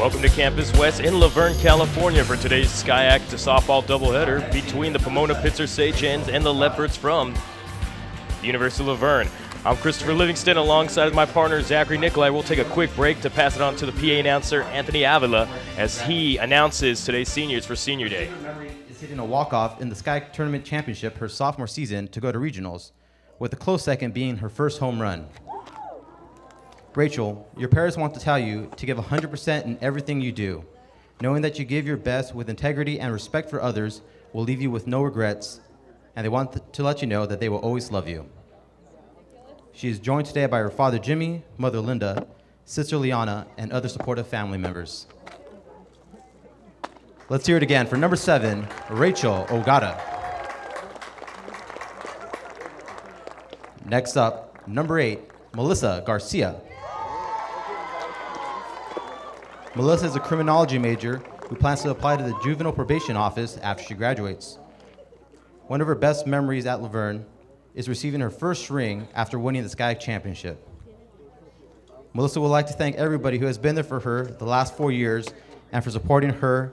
Welcome to Campus West in Laverne, California for today's SCIAC softball doubleheader between the Pomona-Pitzer Sage Hens and the Leopards from the University of Laverne. I'm Christopher Livingston alongside my partner Zachary Nicolai. We'll take a quick break to pass it on to the PA announcer Anthony Avila as he announces today's seniors for Senior Day. Is hitting a walk-off in the SCIAC Tournament Championship her sophomore season to go to regionals, with a close second being her first home run. Rachel, your parents want to tell you to give 100% in everything you do. Knowing that you give your best with integrity and respect for others will leave you with no regrets, and they want to let you know that they will always love you. She is joined today by her father Jimmy, mother Linda, sister Liana, and other supportive family members. Let's hear it again for number 7, Rachel Ogata. Next up, number 8, Melissa Garcia. Melissa is a criminology major who plans to apply to the juvenile probation office after she graduates. One of her best memories at Laverne is receiving her first ring after winning the SCIAC championship. Melissa would like to thank everybody who has been there for her the last 4 years and for supporting her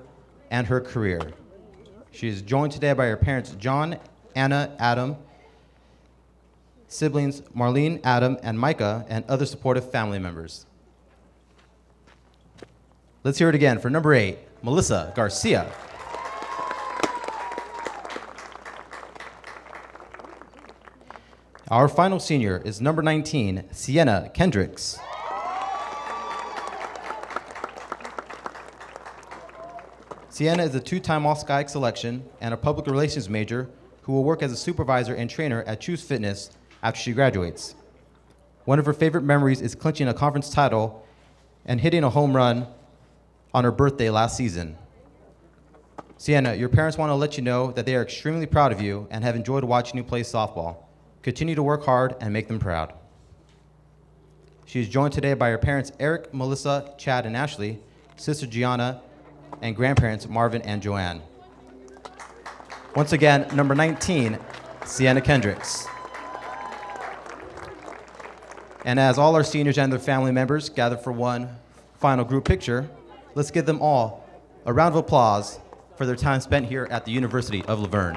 and her career. She is joined today by her parents John, Anna, Adam, siblings Marlene, Adam, and Micah, and other supportive family members. Let's hear it again for number 8, Melissa Garcia. Our final senior is number 19, Sienna Kendricks. Sienna is a 2-time All-SCIAC selection and a public relations major who will work as a supervisor and trainer at Choose Fitness after she graduates. One of her favorite memories is clinching a conference title and hitting a home run on her birthday last season. Sienna, your parents want to let you know that they are extremely proud of you and have enjoyed watching you play softball. Continue to work hard and make them proud. She is joined today by her parents Eric, Melissa, Chad, and Ashley, sister Gianna, and grandparents Marvin and Joanne. Once again, number 19, Sienna Kendricks. And as all our seniors and their family members gather for one final group picture, let's give them all a round of applause for their time spent here at the University of Laverne.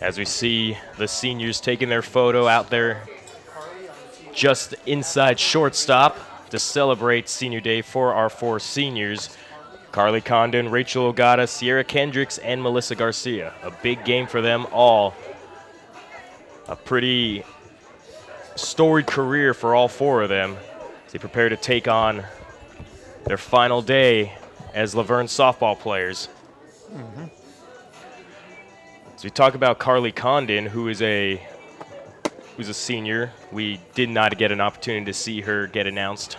As we see the seniors taking their photo out there just inside shortstop to celebrate Senior Day for our 4 seniors, Carly Condon, Rachel Ogata, Sierra Kendricks, and Melissa Garcia. A big game for them all. A pretty storied career for all 4 of them as they prepare to take on their final day as Laverne softball players. So we talk about Carly Condon, who's a senior. We did not get an opportunity to see her get announced.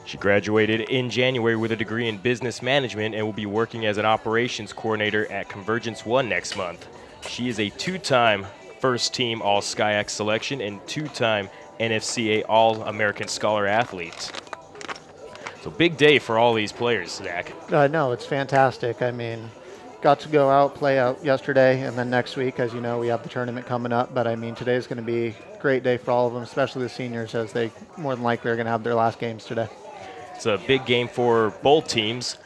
She graduated in January with a degree in business management and will be working as an operations coordinator at Convergence One next month. She is a 2-time first-team All-SCIAC selection and 2-time NFCA All-American Scholar athlete. So big day for all these players, Zach. No, it's fantastic. I mean, got to go out, play out yesterday, and then next week, as you know, we have the tournament coming up. But I mean, today's going to be a great day for all of them, especially the seniors, as they more than likely are going to have their last games today. It's a big game for both teams.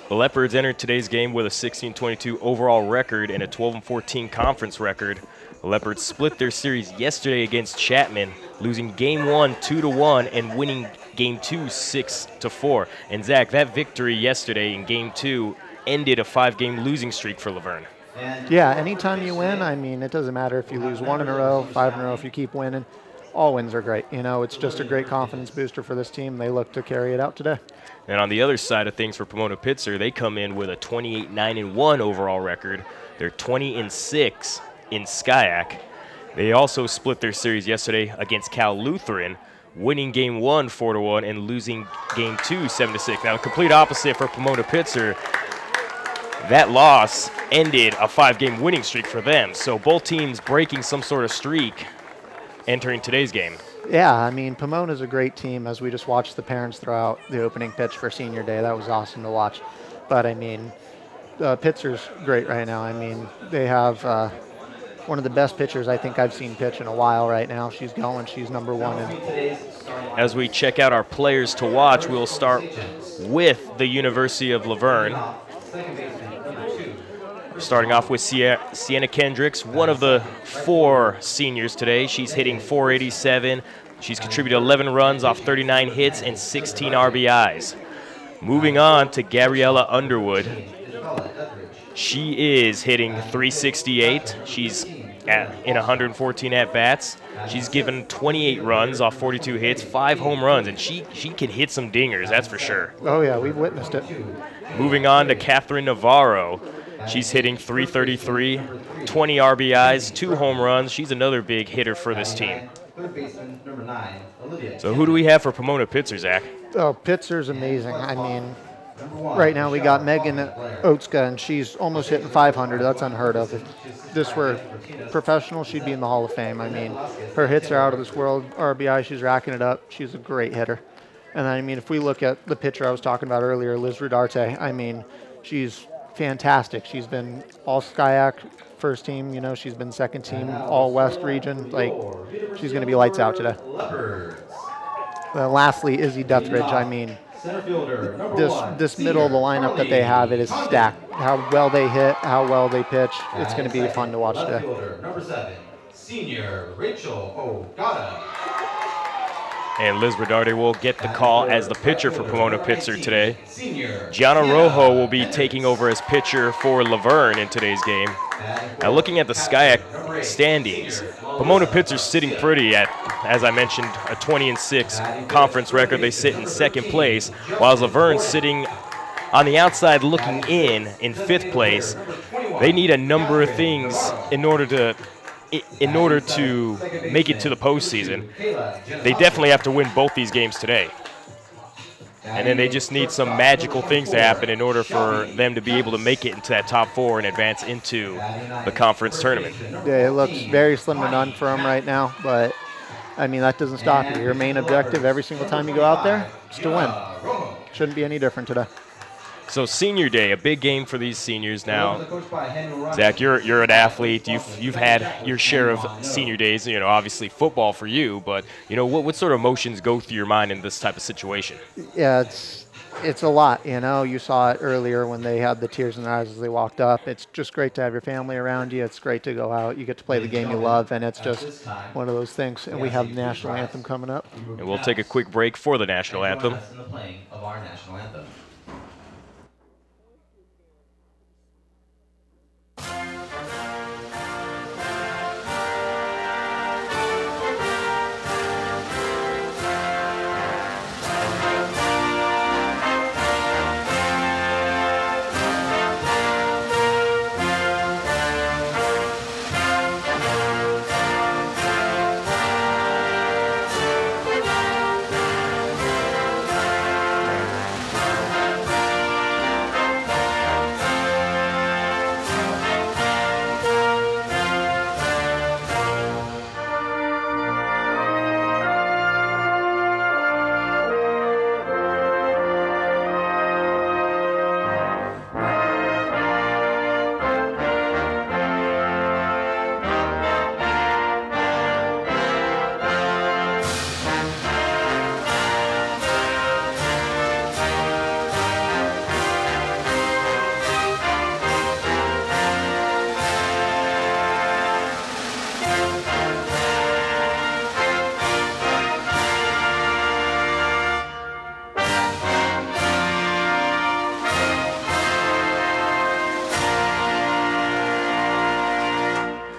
The Leopards entered today's game with a 16-22 overall record and a 12-14 conference record. The Leopards split their series yesterday against Chapman, losing Game 1 2-1 and winning Game 2 6-4. And Zach, that victory yesterday in Game 2 ended a 5-game losing streak for Laverne. Yeah, anytime you win, I mean, it doesn't matter if you lose 1 in a row, 5 in a row, if you keep winning. All wins are great. You know, it's just a great confidence booster for this team. They look to carry it out today. And on the other side of things for Pomona-Pitzer, they come in with a 28-9-1 overall record. They're 20-6 in SCIAC. They also split their series yesterday against Cal Lutheran, winning Game 1 4-1 and losing Game 2 7-6. Now, the complete opposite for Pomona-Pitzer. That loss ended a 5-game winning streak for them. So both teams breaking some sort of streak entering today's game. Yeah, I mean, Pomona's a great team, as we just watched the parents throw out the opening pitch for Senior Day. That was awesome to watch. But, I mean, Pitzer's great right now. I mean, they have one of the best pitchers I think I've seen pitch in a while right now. She's going. She's number one. As we check out our players to watch, we'll start with the University of Laverne. Starting off with Sienna Kendricks, one of the 4 seniors today. She's hitting .487. She's contributed 11 runs off 39 hits and 16 RBIs. Moving on to Gabriella Underwood. She is hitting .368. She's in 114 at-bats. She's given 28 runs off 42 hits, 5 home runs, and she can hit some dingers, that's for sure. Oh, yeah, we've witnessed it. Moving on to Catherine Navarro. She's hitting .333, 20 RBIs, 2 home runs. She's another big hitter for this team. So who do we have for Pomona-Pitzer, Zach? Oh, Pitzer's amazing. I mean, right now we got Megan Oatska, and she's almost hitting 500. That's unheard of. If this were professional, she'd be in the Hall of Fame. I mean, her hits are out of this world. RBI, she's racking it up. She's a great hitter. And I mean, if we look at the pitcher I was talking about earlier, Liz Rodarte, I mean, she's fantastic. She's been all SCIAC first team, you know, she's been second team all West region. Like, she's going to be lights out today. Lastly, Izzy Deathridge. I mean, this middle of the lineup that they have, it is stacked. How well they hit, how well they pitch. It's going to be fun to watch today. Number 7, senior Rachel Ogata. And Liz Rodarte will get the call as the pitcher for Pomona-Pitzer today. Gianna Rojo will be taking over as pitcher for Laverne in today's game. Now looking at the SCIAC standings, Pomona-Pitzer's sitting pretty at, as I mentioned, a 20-6 conference record. They sit in second place, while Laverne's sitting on the outside looking in 5th place. They need a number of things in order to make it to the postseason. They definitely have to win both these games today. And then they just need some magical things to happen in order for them to be able to make it into that top 4 and advance into the conference tournament. Yeah, it looks very slim to none for them right now, but I mean, that doesn't stop you. Your main objective every single time you go out there is to win. Shouldn't be any different today. So senior day, a big game for these seniors now. Zach, you're an athlete. You've had your share of senior days. You know, obviously football for you, but you know what sort of emotions go through your mind in this type of situation? Yeah, it's a lot. You know, you saw it earlier when they had the tears in their eyes as they walked up. It's just great to have your family around you. It's great to go out. You get to play the game you love, and it's just one of those things. And we have the national anthem coming up. And we'll take a quick break for the national anthem.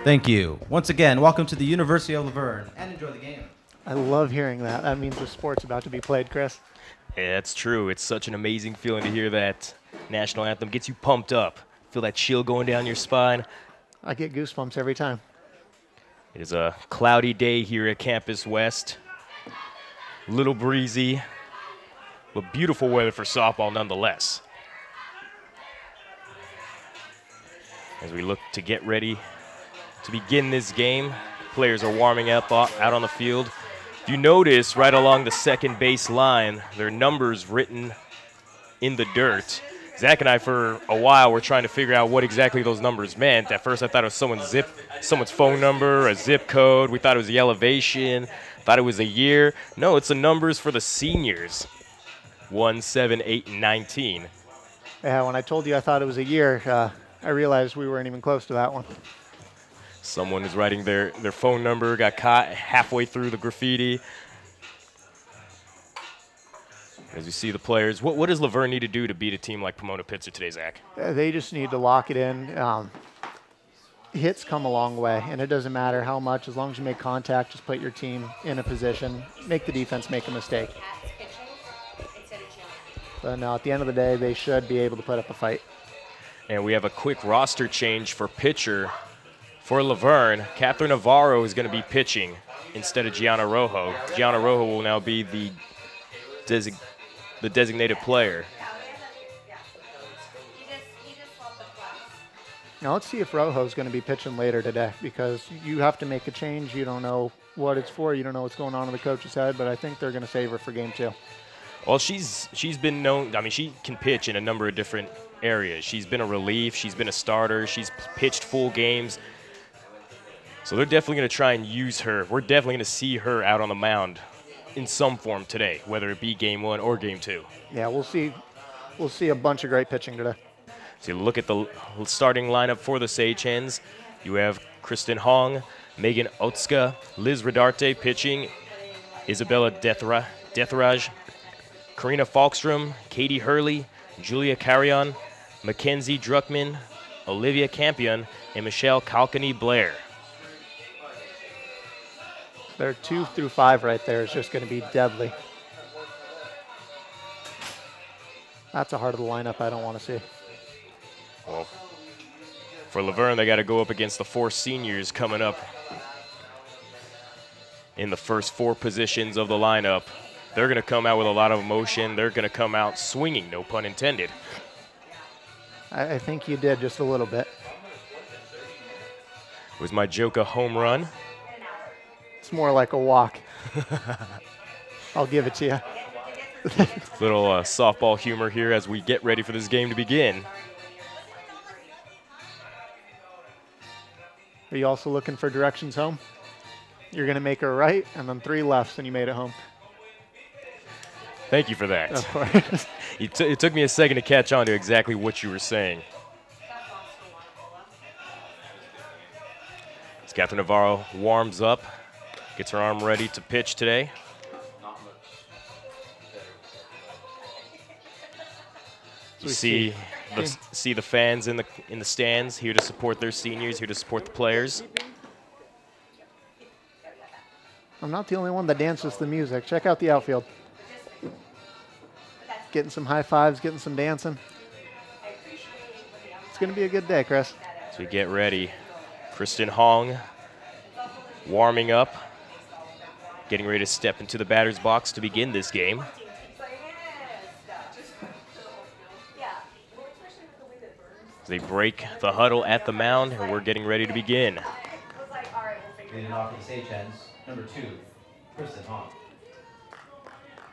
Thank you. Once again, welcome to the University of Laverne, and enjoy the game. I love hearing that. That means the sport's about to be played, Chris. Yeah, that's true. It's such an amazing feeling to hear that national anthem. Gets you pumped up. Feel that chill going down your spine. I get goosebumps every time. It is a cloudy day here at Campus West. A little breezy, but beautiful weather for softball nonetheless. As we look to get ready to begin this game, players are warming up out on the field. If you notice, right along the second base line, there are numbers written in the dirt. Zach and I, for a while, were trying to figure out what exactly those numbers meant. At first, I thought it was someone's phone number, a zip code. We thought it was the elevation. Thought it was a year. No, it's the numbers for the seniors. 1, 7, 8, and 19. Yeah, when I told you I thought it was a year, I realized we weren't even close to that one. Someone was writing their phone number, got caught halfway through the graffiti. As you see the players, what does Laverne need to do to beat a team like Pomona-Pitzer today, Zach? They just need to lock it in. Hits come a long way, and it doesn't matter how much. As long as you make contact, just put your team in a position, make the defense make a mistake. But no, at the end of the day, they should be able to put up a fight. And we have a quick roster change for pitcher. For Laverne, Catherine Navarro is going to be pitching instead of Gianna Rojo. Gianna Rojo will now be the designated player. Now let's see if Rojo's going to be pitching later today, because you have to make a change. You don't know what it's for. You don't know what's going on in the coach's head, but I think they're going to save her for game 2. Well, she's been known. I mean, she can pitch in a number of different areas. She's been a relief. She's been a starter. She's pitched full games. So they're definitely going to try and use her. We're definitely going to see her out on the mound in some form today, whether it be game 1 or game 2. Yeah, we'll see. We'll see a bunch of great pitching today. So you look at the starting lineup for the Sage Hens. You have Kristen Hong, Megan Otska, Liz Rodarte pitching, Isabella Dethraj, Karina Falkstrom, Katie Hurley, Julia Carrion, Mackenzie Druckman, Olivia Campion, and Michelle Calcany-Blair. Their 2 through 5 right there is just going to be deadly. That's a heart of the lineup I don't want to see. Well, for Laverne, they got to go up against the 4 seniors coming up in the first 4 positions of the lineup. They're going to come out with a lot of emotion. They're going to come out swinging, no pun intended. I think you did just a little bit. Was my joke a home run? It's more like a walk. I'll give it to you. Little softball humor here as we get ready for this game to begin. Are you also looking for directions home? You're going to make a right and then 3 lefts and you made it home. Thank you for that. Of course. It took me a second to catch on to exactly what you were saying. As Catherine Navarro warms up, gets her arm ready to pitch today. You see the fans in the stands here to support their seniors, here to support the players. I'm not the only one that dances to the music. Check out the outfield. Getting some high fives, getting some dancing. It's going to be a good day, Chris. As we get ready, Kristen Hong warming up, getting ready to step into the batter's box to begin this game. As they break the huddle at the mound, and we're getting ready to begin. Leading off for the Sage Hens, number 2, Kristen Hong.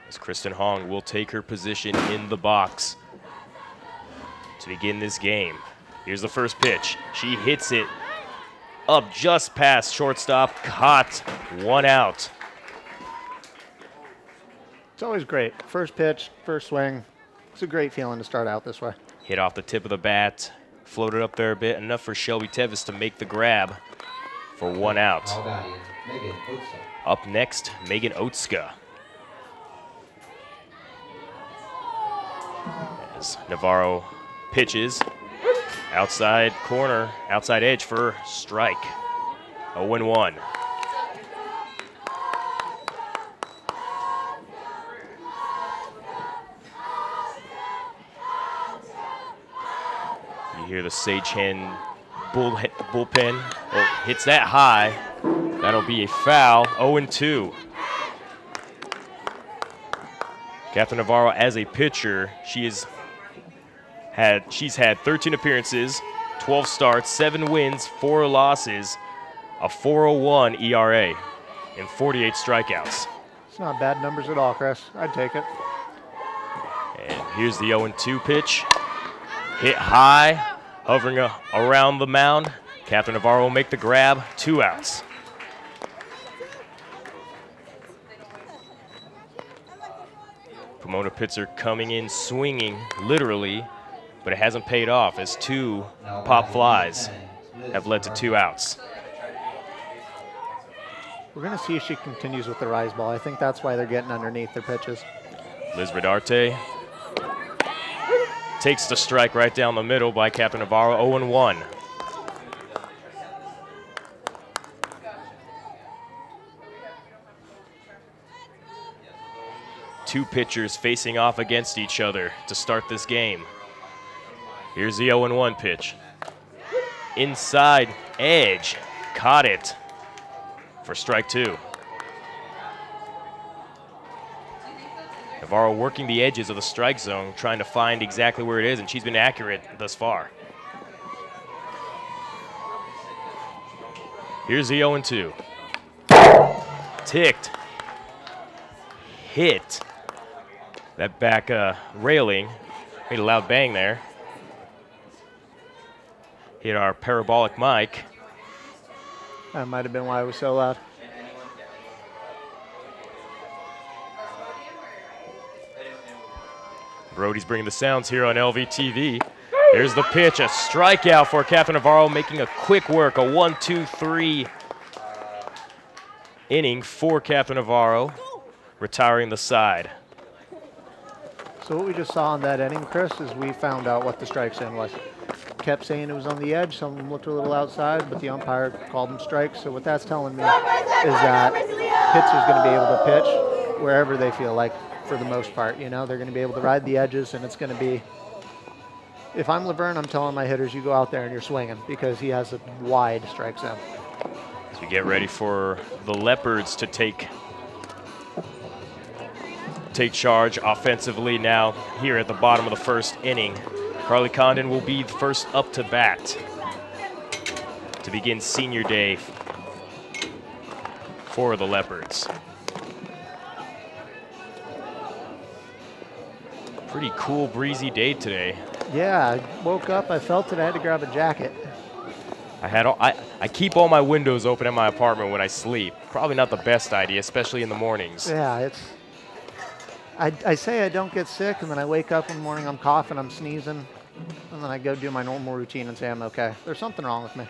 As Kristen Hong will take her position in the box to begin this game. Here's the first pitch. She hits it up just past shortstop, caught, 1 out. It's always great. First pitch, first swing. It's a great feeling to start out this way. Hit off the tip of the bat, floated up there a bit, enough for Shelby Tevis to make the grab for 1 out. Up next, Megan Otska. As Navarro pitches, outside corner, outside edge for strike. 0-1. You hear the Sage Hen bullpen. Oh, hits that high. That'll be a foul. 0-2. Catherine Navarro, as a pitcher, she's had 13 appearances, 12 starts, 7 wins, 4 losses, a 4.01 ERA, and 48 strikeouts. It's not bad numbers at all, Chris. I'd take it. And here's the 0-2 pitch. Hit high, hovering around the mound. Catherine Navarro will make the grab, 2 outs. Pomona-Pitzer coming in swinging, literally, but it hasn't paid off as 2 pop flies have led to 2 outs. We're going to see if she continues with the rise ball. I think that's why they're getting underneath their pitches. Liz Rodarte takes the strike right down the middle by Catherine Navarro, 0-1. Two pitchers facing off against each other to start this game. Here's the 0-1 pitch. Inside edge, caught it for strike 2. Navarro working the edges of the strike zone, trying to find exactly where it is, and she's been accurate thus far. Here's the 0-2. Ticked. Hit. That back railing made a loud bang there. Hit our parabolic mic. That might have been why it was so loud. Brody's bringing the sounds here on LVTV. There's the pitch, a strikeout for Catherine Navarro, making a quick work, a 1-2-3 inning for Catherine Navarro, retiring the side. So what we just saw in that inning, Chris, is we found out what the strike zone was. Kept saying it was on the edge. Some of them looked a little outside, but the umpire called them strikes. So what that's telling me is that pitcher's going to be able to pitch wherever they feel like, for the most part. You know, they're going to be able to ride the edges, and it's going to be. If I'm Laverne, I'm telling my hitters, you go out there and you're swinging, because he has a wide strike zone. As we get ready for the Leopards to take charge offensively now here at the bottom of the first inning. Carly Condon will be first up to bat to begin senior day for the Leopards. Pretty cool, breezy day today. Yeah, I woke up, I felt it, I had to grab a jacket. I keep all my windows open in my apartment when I sleep. Probably not the best idea, especially in the mornings. Yeah, it's. I say I don't get sick, and then I wake up in the morning, I'm coughing, I'm sneezing, and then I go do my normal routine and say I'm okay. There's something wrong with me.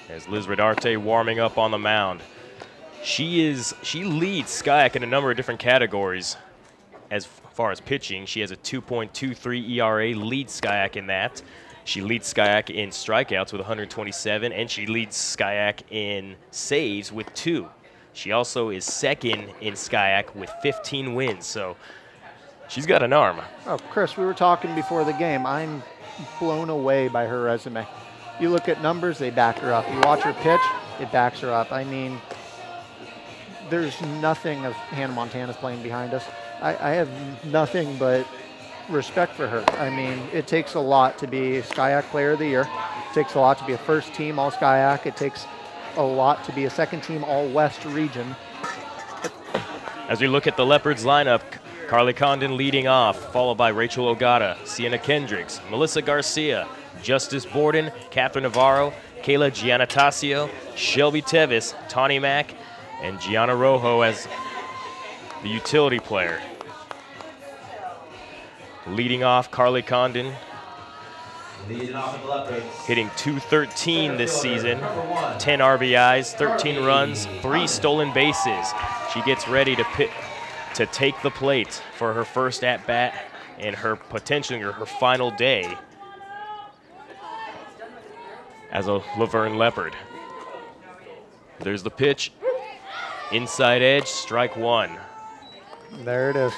As Liz Rodarte warming up on the mound. She leads SCIAC in a number of different categories. As far as pitching, she has a 2.23 ERA, leads SCIAC in that. She leads SCIAC in strikeouts with 127, and she leads SCIAC in saves with 2. She also is second in SCIAC with 15 wins, so she's got an arm. Oh, Chris, we were talking before the game. I'm blown away by her resume. You look at numbers, they back her up. You watch her pitch, it backs her up. I mean, there's nothing of Hannah Montana's playing behind us. I have nothing but respect for her. I mean, it takes a lot to be SCIAC Player of the Year. It takes a lot to be a first team All SCIAC. It takes a lot to be a second team All West region. As we look at the Leopards lineup, Carly Condon leading off, followed by Rachel Ogata, Sienna Kendricks, Melissa Garcia, Justice Borden, Catherine Navarro, Kayla Giannatasio, Shelby Tevis, Tawny Mack, and Gianna Rojo as the utility player. Leading off, Carly Condon, hitting .213 this season, 10 RBIs, 13 runs, 3 stolen bases. She gets ready to take the plate for her first at-bat and potentially her final day as a Laverne Leopard. There's the pitch, inside edge, strike 1. There it is.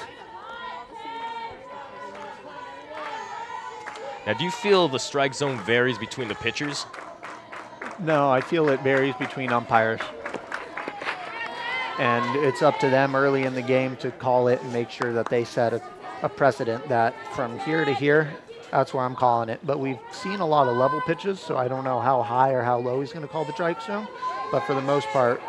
Now, do you feel the strike zone varies between the pitchers? No, I feel it varies between umpires. And it's up to them early in the game to call it and make sure that they set a precedent that from here to here, that's where I'm calling it. But we've seen a lot of level pitches, so I don't know how high or how low he's going to call the strike zone. But for the most part,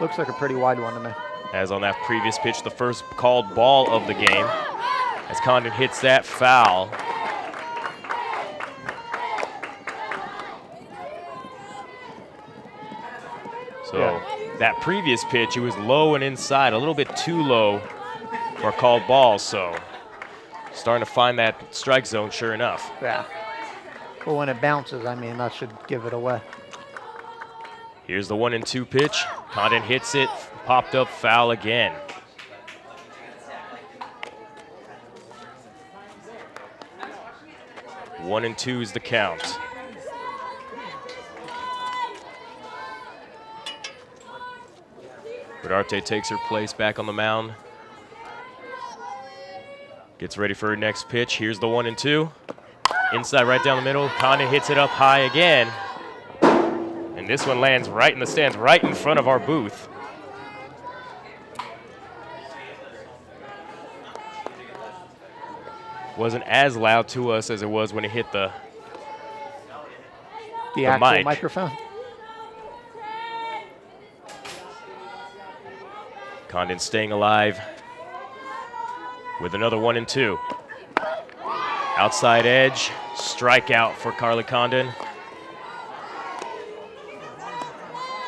looks like a pretty wide one to me. As on that previous pitch, the first called ball of the game. As Condon hits that foul. that previous pitch, it was low and inside, a little bit too low for a called ball, so starting to find that strike zone, sure enough. Yeah. Well, when it bounces, I mean, that should give it away. Here's the 1-2 pitch. Condon hits it, popped up, foul again. One and 2 is the count. Rodarte takes her place back on the mound. Gets ready for her next pitch. Here's the 1-2. Inside right down the middle. Condon hits it up high again. And this one lands right in the stands, right in front of our booth. Wasn't as loud to us as it was when it hit the actual mic. microphone. Condon staying alive with another 1-2. Outside edge, strikeout for Carly Condon.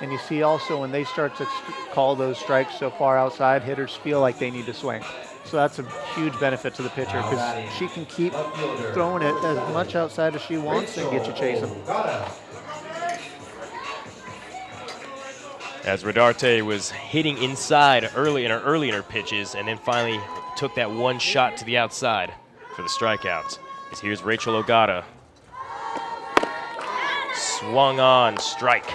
And you see also when they start to call those strikes so far outside, hitters feel like they need to swing. So that's a huge benefit to the pitcher because she can keep throwing it as much outside as she wants and get you chasing. As Rodarte was hitting inside early in her pitches and then finally took that one shot to the outside for the strikeout. As here's Rachel Ogata. Swung on, strike.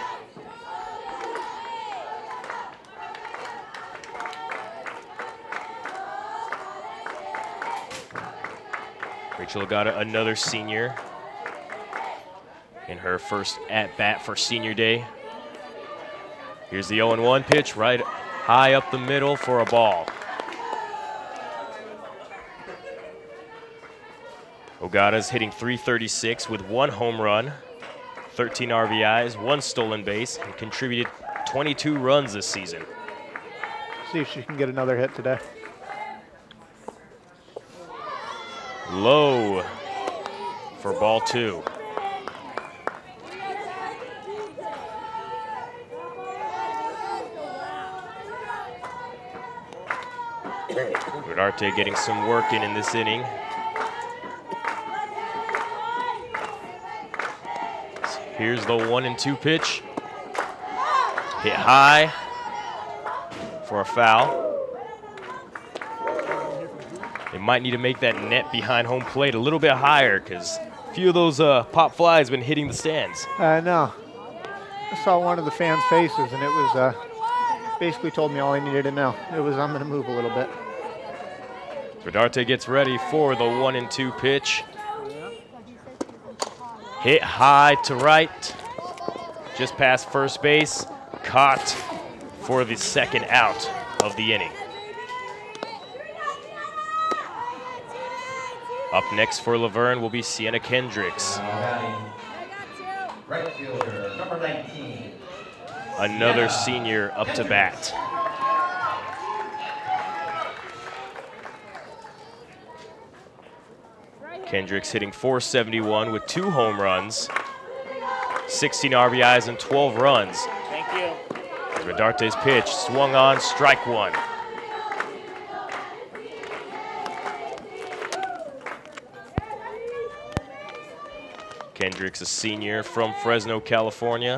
Rachel Ogata, another senior in her first at-bat for senior day. Here's the 0-1 pitch, right high up the middle for a ball. Ogata's hitting .336 with 1 home run, 13 RBIs, 1 stolen base, and contributed 22 runs this season. See if she can get another hit today. Low for ball 2. Rodarte getting some work in this inning. Here's the 1-2 pitch. Hit high for a foul. They might need to make that net behind home plate a little bit higher because a few of those pop flies have been hitting the stands. I know. I saw one of the fans' faces and it was basically told me all I needed to know. It was I'm going to move a little bit. Rodarte gets ready for the 1-2 pitch. Hit high to right, just past first base, caught for the second out of the inning. Up next for Laverne will be Sienna Kendricks. Right fielder, number 19. Another senior up to bat. Kendricks hitting .471 with 2 home runs, 16 RBIs and 12 runs. Thank you. Rodarte's pitch swung on, strike 1. Kendricks, a senior from Fresno, California.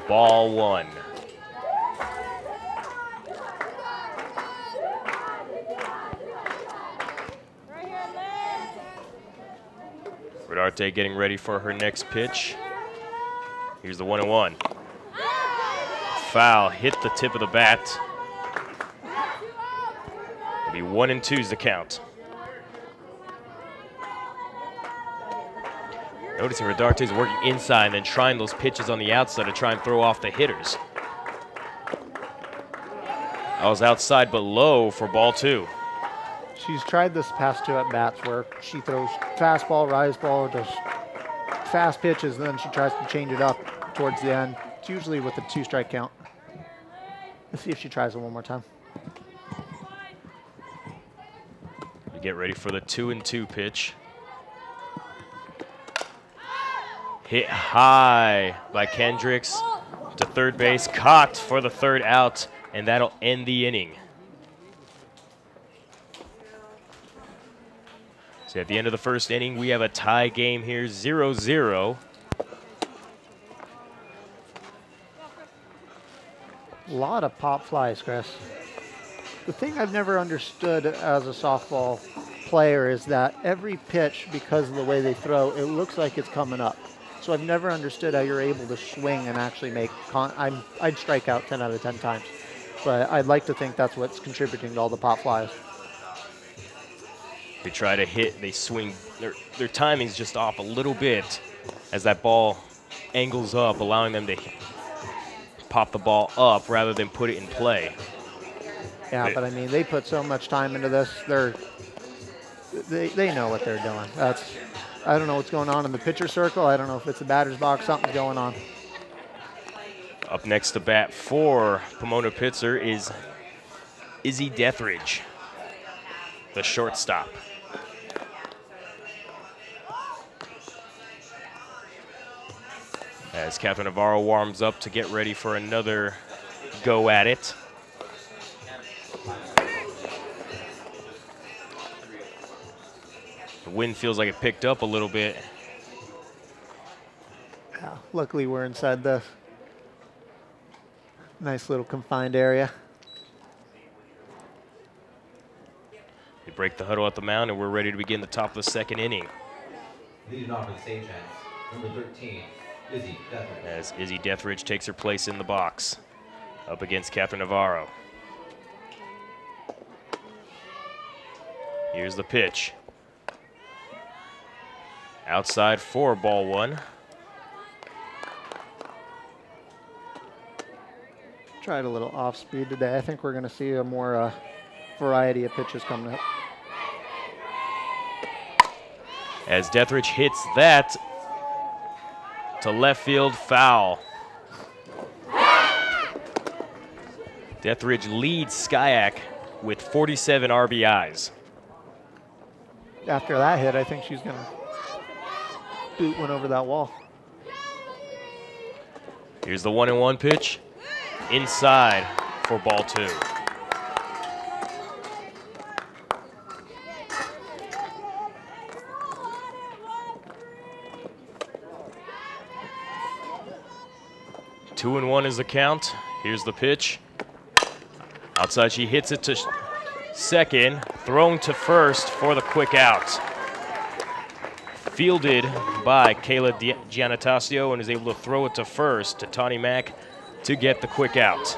Ball 1. Rodarte getting ready for her next pitch. Here's the 1-1. Foul, hit the tip of the bat. It'll be 1-2's the count. Noticing Rodarte's working inside and then trying those pitches on the outside to try and throw off the hitters. I was outside but low for ball 2. She's tried this past 2 at-bats where she throws fastball, rise ball, just fast pitches, and then she tries to change it up towards the end. It's usually with a 2-strike count. Let's see if she tries it one more time. You get ready for the 2-2 pitch. Hit high by Kendricks to third base, caught for the third out, and that'll end the inning. So at the end of the first inning, we have a tie game here, 0-0. A lot of pop flies, Chris. The thing I've never understood as a softball player is that every pitch, because of the way they throw, it looks like it's coming up. So I've never understood how you're able to swing and actually make I'd strike out 10 out of 10 times. But I'd like to think that's what's contributing to all the pop flies. They try to hit, they swing. Their timing's just off a little bit as that ball angles up, allowing them to pop the ball up rather than put it in play. Yeah, but I mean, they put so much time into this. They know what they're doing. I don't know what's going on in the pitcher circle. I don't know if it's the batter's box. Something's going on. Up next to bat for Pomona-Pitzer is Izzy Dethridge, the shortstop. As Catherine Navarro warms up to get ready for another go at it. The wind feels like it picked up a little bit. Yeah, luckily we're inside the nice little confined area. They break the huddle at the mound, and we're ready to begin the top of the second inning. Leading off with stage hands, number 13, Izzy Dethridge. As Izzy Dethridge takes her place in the box, up against Catherine Navarro. Here's the pitch. Outside for ball one. Tried a little off speed today. I think we're going to see a more variety of pitches coming up. As Dethridge hits that to left field, foul. Dethridge leads Skyak with 47 RBIs. After that hit, I think she's going to boot one over that wall. Here's the 1-1 pitch. Inside for ball two. 2-1 is the count. Here's the pitch. Outside, she hits it to second, thrown to first for the quick out. Fielded by Kayla Giannatasio and is able to throw it to first to Tawny Mack to get the quick out.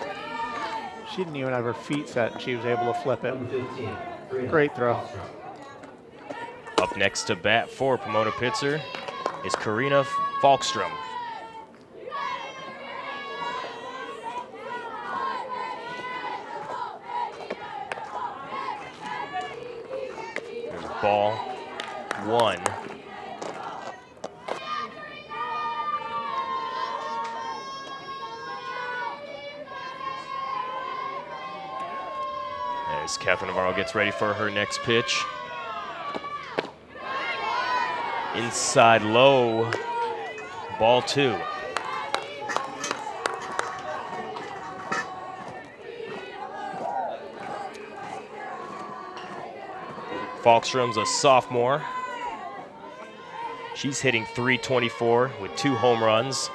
She didn't even have her feet set, and she was able to flip it. Great throw. Up next to bat for Pomona-Pitzer is Karina Falkstrom. There's ball one. As Catherine Navarro gets ready for her next pitch. Inside low, ball two. Falkstrom's a sophomore. She's hitting .324 with 2 home runs.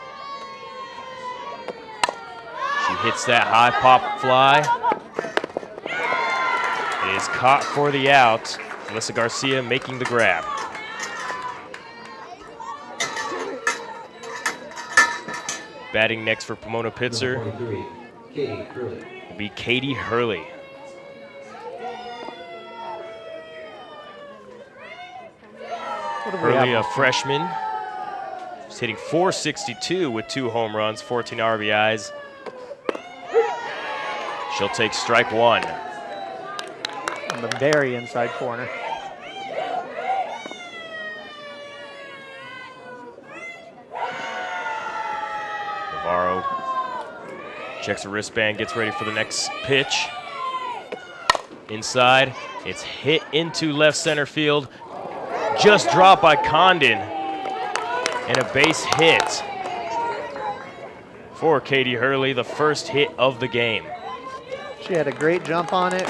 She hits that high pop fly. It is caught for the out. Alyssa Garcia making the grab. Batting next for Pomona-Pitzer will be Katie Hurley. Hurley, a freshman. She's hitting .462 with 2 home runs, 14 RBIs. She'll take strike one. On the very inside corner. Navarro checks her wristband, gets ready for the next pitch. Inside, it's hit into left center field. Just dropped by Condon. And a base hit for Katie Hurley, the first hit of the game. She had a great jump on it,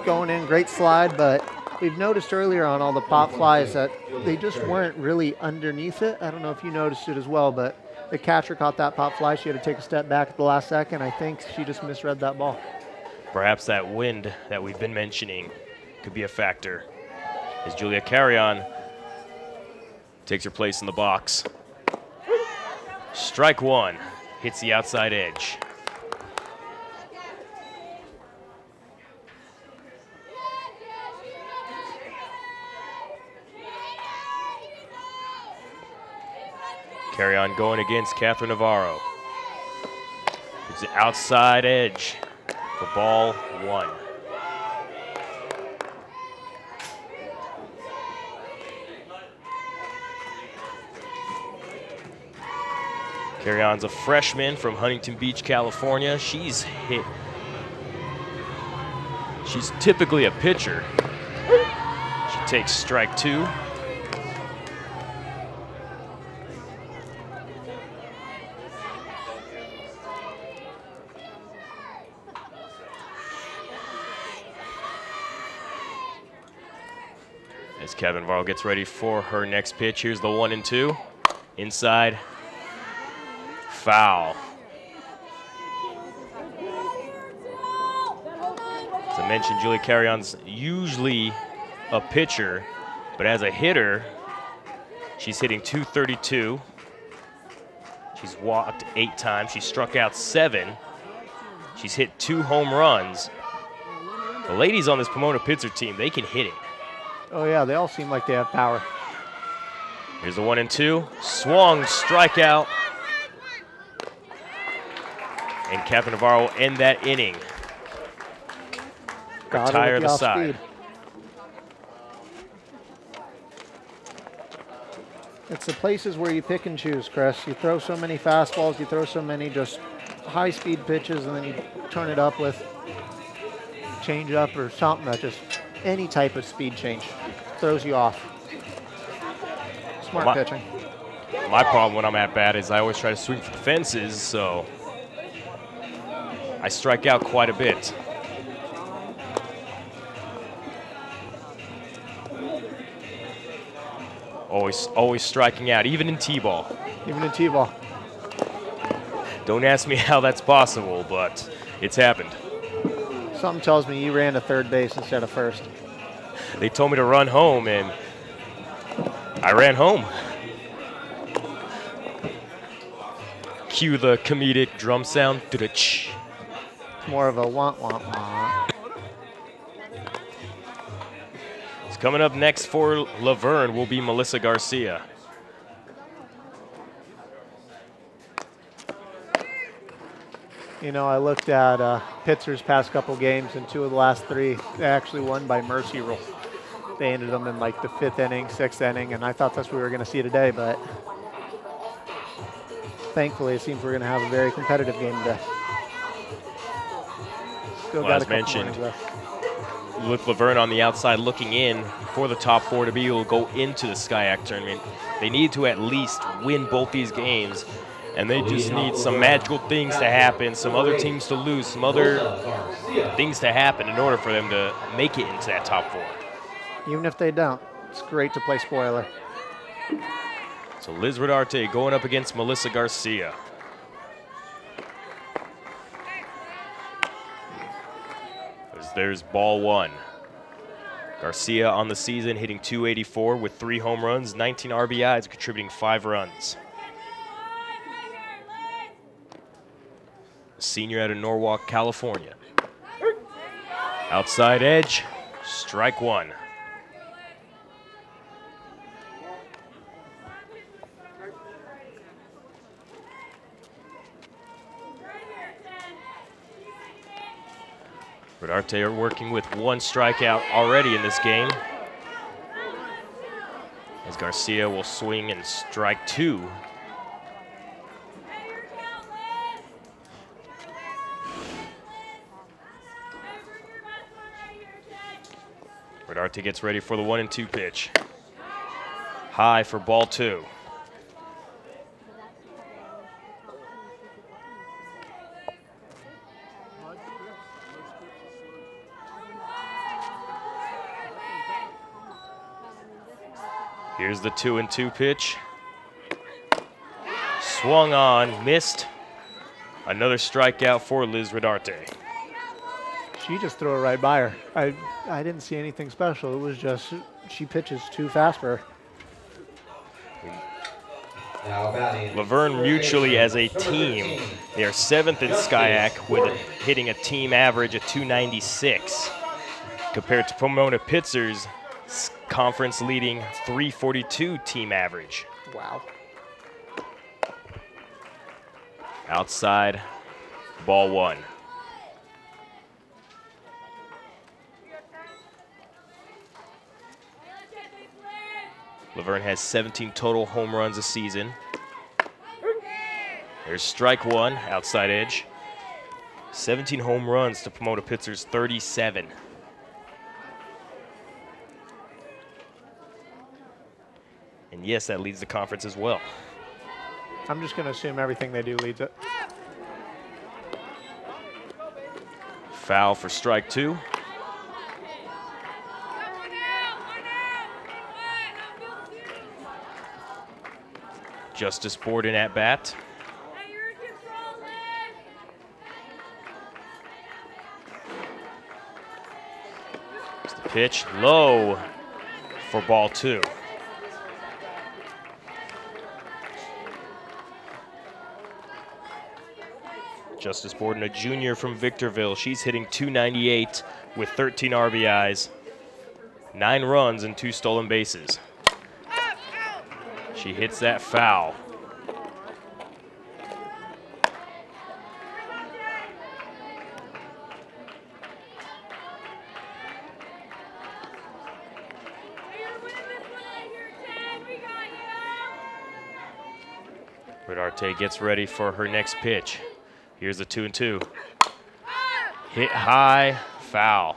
going in, great slide, but we've noticed earlier on all the pop flies that they just weren't really underneath it. I don't know if you noticed it as well, but the catcher caught that pop fly. She had to take a step back at the last second. I think she just misread that ball. Perhaps that wind that we've been mentioning could be a factor, as Julia Carrion takes her place in the box. Strike one, hits the outside edge. Carrion going against Catherine Navarro. It's the outside edge for ball one. Carrion's a freshman from Huntington Beach, California. She's typically a pitcher. She takes strike two. As Catherine Navarro gets ready for her next pitch, here's the 1-2. Inside. Foul. As I mentioned, Julia Carrion's usually a pitcher, but as a hitter, she's hitting .232. She's walked 8 times. She struck out 7. She's hit 2 home runs. The ladies on this Pomona-Pitzer team, they can hit it. Oh yeah, they all seem like they have power. Here's the 1-2. Swung, strikeout. And Catherine Navarro end that inning. Retire the side. It's the places where you pick and choose, Chris. You throw so many fastballs, you throw so many just high-speed pitches, and then you turn it up with change-up or something that just any type of speed change throws you off. Smart pitching. My problem when I'm at bat is I always try to swing for the fences, so I strike out quite a bit. Always striking out, even in T-ball. Even in T-ball. Don't ask me how that's possible, but it's happened. Something tells me you ran to third base instead of first. They told me to run home, and I ran home. Cue the comedic drum sound. It's more of a wah-wah-wah. Coming up next for Laverne will be Melissa Garcia. You know, I looked at Pitzer's past couple games, and 2 of the last 3, they actually won by mercy rule. They ended them in like the 5th inning, 6th inning, and I thought that's what we were going to see today, but thankfully it seems we're going to have a very competitive game today. Still got as mentioned, with Laverne on the outside looking in for the top 4 to be able to go into the SCIAC tournament, they need to at least win both these games, and they just need some magical things to happen, some other teams to lose, some other things to happen in order for them to make it into that top 4. Even if they don't, it's great to play spoiler. So Liz Rodarte going up against Melissa Garcia. There's ball 1. Garcia on the season hitting .284 with 3 home runs, 19 RBIs, contributing 5 runs. Senior out of Norwalk, California. Outside edge, strike 1. Rodarte are working with 1 strikeout already in this game, as Garcia will swing and strike 2. Rodarte gets ready for the 1-2 pitch. High for ball 2. Here's the 2-2 pitch. Swung on, missed. Another strikeout for Liz Rodarte. She just threw it right by her. I didn't see anything special. It was just she pitches too fast for her. Laverne Mutually as a team, they are 7th in SCIAC with hitting a team average of 296 compared to Pomona-Pitzer's conference leading 342 team average. Wow. Outside, ball 1. Laverne has 17 total home runs a season. There's strike 1, outside edge. 17 home runs to Pomona-Pitzer's 37. And yes, that leads the conference as well. I'm just going to assume everything they do leads it. Foul for strike 2. Justice Borden at bat. It's the pitch, low for ball 2. Justice Borden, a junior from Victorville. She's hitting .298 with 13 RBIs, 9 runs and 2 stolen bases. She hits that foul. Rodarte gets ready for her next pitch. Here's the 2-2. Hit high, foul.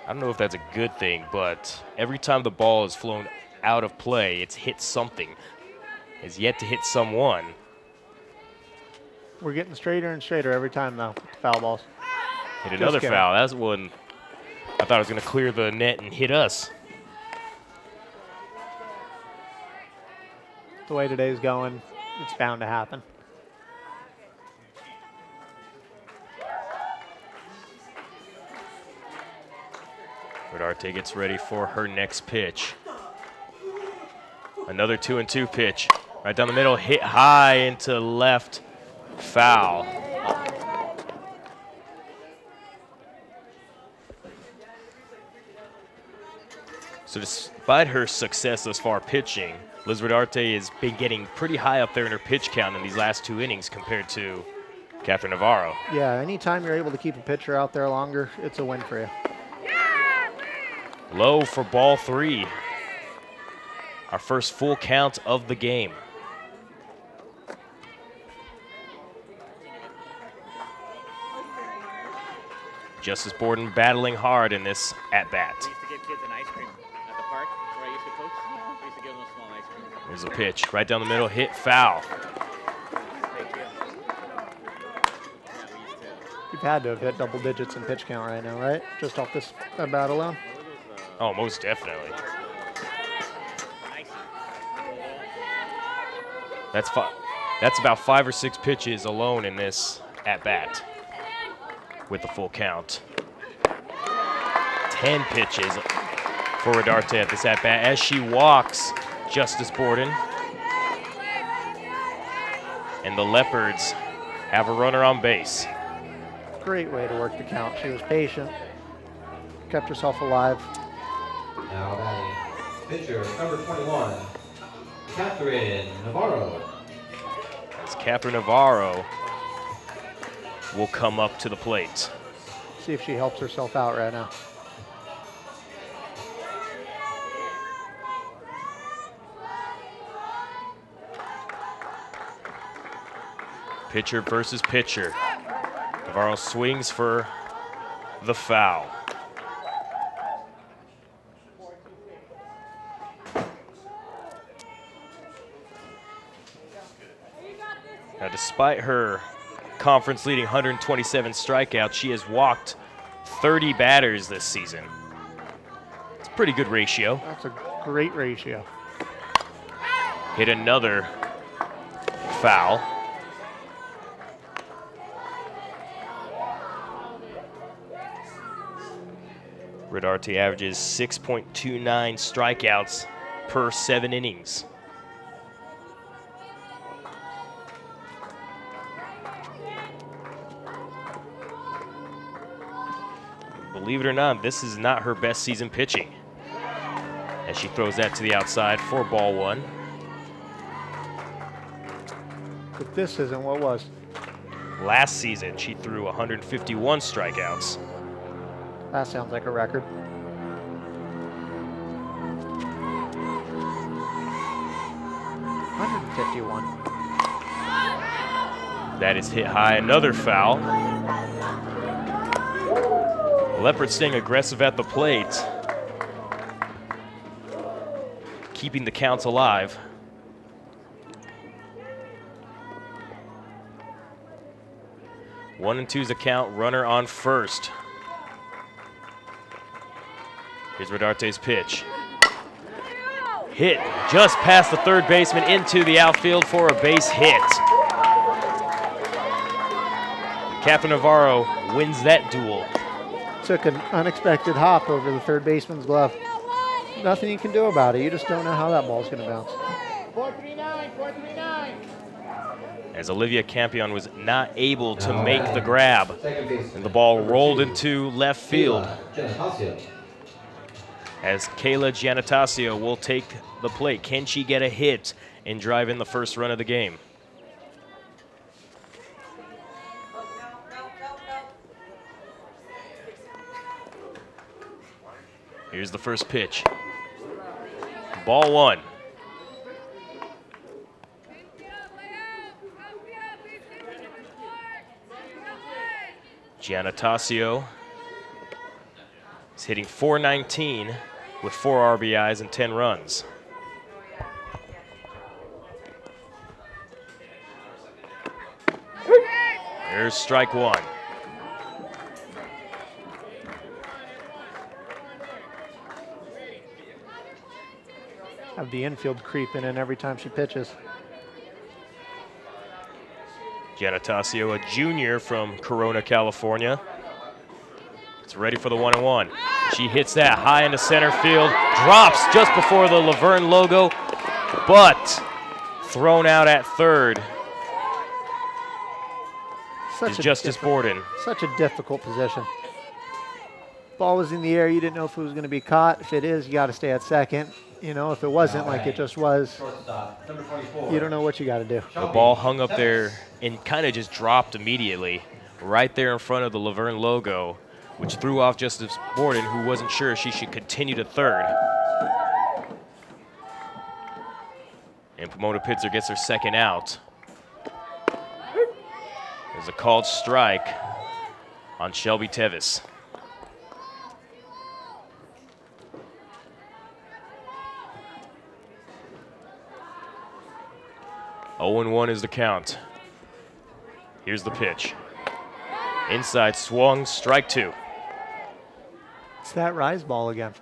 I don't know if that's a good thing, but every time the ball is flown out of play, it's hit something. It's yet to hit someone. We're getting straighter and straighter every time, though, with the foul balls. Hit another foul. That's one I thought it was going to clear the net and hit us. The way today's going, it's bound to happen. Rodarte gets ready for her next pitch. Another 2-2 pitch. Right down the middle, hit high into left, foul. So despite her success thus far pitching, Liz Rodarte has been getting pretty high up there in her pitch count in these last 2 innings compared to Catherine Navarro. Yeah, anytime you're able to keep a pitcher out there longer, it's a win for you. Low for ball 3. Our first full count of the game. Justice Borden battling hard in this at-bat. We used to give kids an ice cream at the park where I used to coach. We used to give them a small ice cream. There's a pitch right down the middle, hit foul. You've had to have hit double digits in pitch count right now, right? Just off this at-bat alone? Oh, most definitely. That's about 5 or 6 pitches alone in this at-bat with the full count. 10 pitches for Rodarte at this at-bat as she walks Justice Borden. And the Leopards have a runner on base. Great way to work the count. She was patient, kept herself alive. Now batting, pitcher number 21, Catherine Navarro. As Catherine Navarro will come up to the plate. See if she helps herself out right now. Pitcher versus pitcher. Navarro swings for the foul. Now, despite her conference leading 127 strikeouts. She has walked 30 batters this season. It's a pretty good ratio. That's a great ratio. Hit another foul. Rodarte averages 6.29 strikeouts per 7 innings. Believe it or not, this is not her best season pitching. As she throws that to the outside for ball 1. But this isn't what was. Last season, she threw 151 strikeouts. That sounds like a record. $151. That is hit high, another foul. Leopard staying aggressive at the plate. Keeping the counts alive. One and two's the count, runner on first. Here's Rodarte's pitch. Hit just past the third baseman into the outfield for a base hit. Catherine Navarro wins that duel. Took an unexpected hop over the third baseman's glove. Nothing you can do about it. You just don't know how that ball's going to bounce. 439, 439. As Olivia Campion was not able to make the grab. And the ball rolled into left field. As Kayla Giannatasio will take the plate. Can she get a hit and drive in the first run of the game? Here's the first pitch. Ball 1. Giannatasio is hitting .419 with 4 RBIs and 10 runs. There's strike 1. Have the infield creeping in every time she pitches. Giannatasio, a junior from Corona, California. It's ready for the 1-1. She hits that high into center field, drops just before the Laverne logo, but thrown out at third is Justice Borden. Such a difficult position. Ball was in the air. You didn't know if it was going to be caught. If it is, you got to stay at second. You know, if it wasn't like it just was, you don't know what you got to do. The ball hung up there and kind of just dropped immediately right there in front of the Laverne logo, which threw off Justice Borden, who wasn't sure she should continue to third. And Pomona-Pitzer gets her second out. There's a called strike on Shelby Tevis. Oh and 1 is the count. Here's the pitch. Inside swung, strike 2. It's that rise ball again.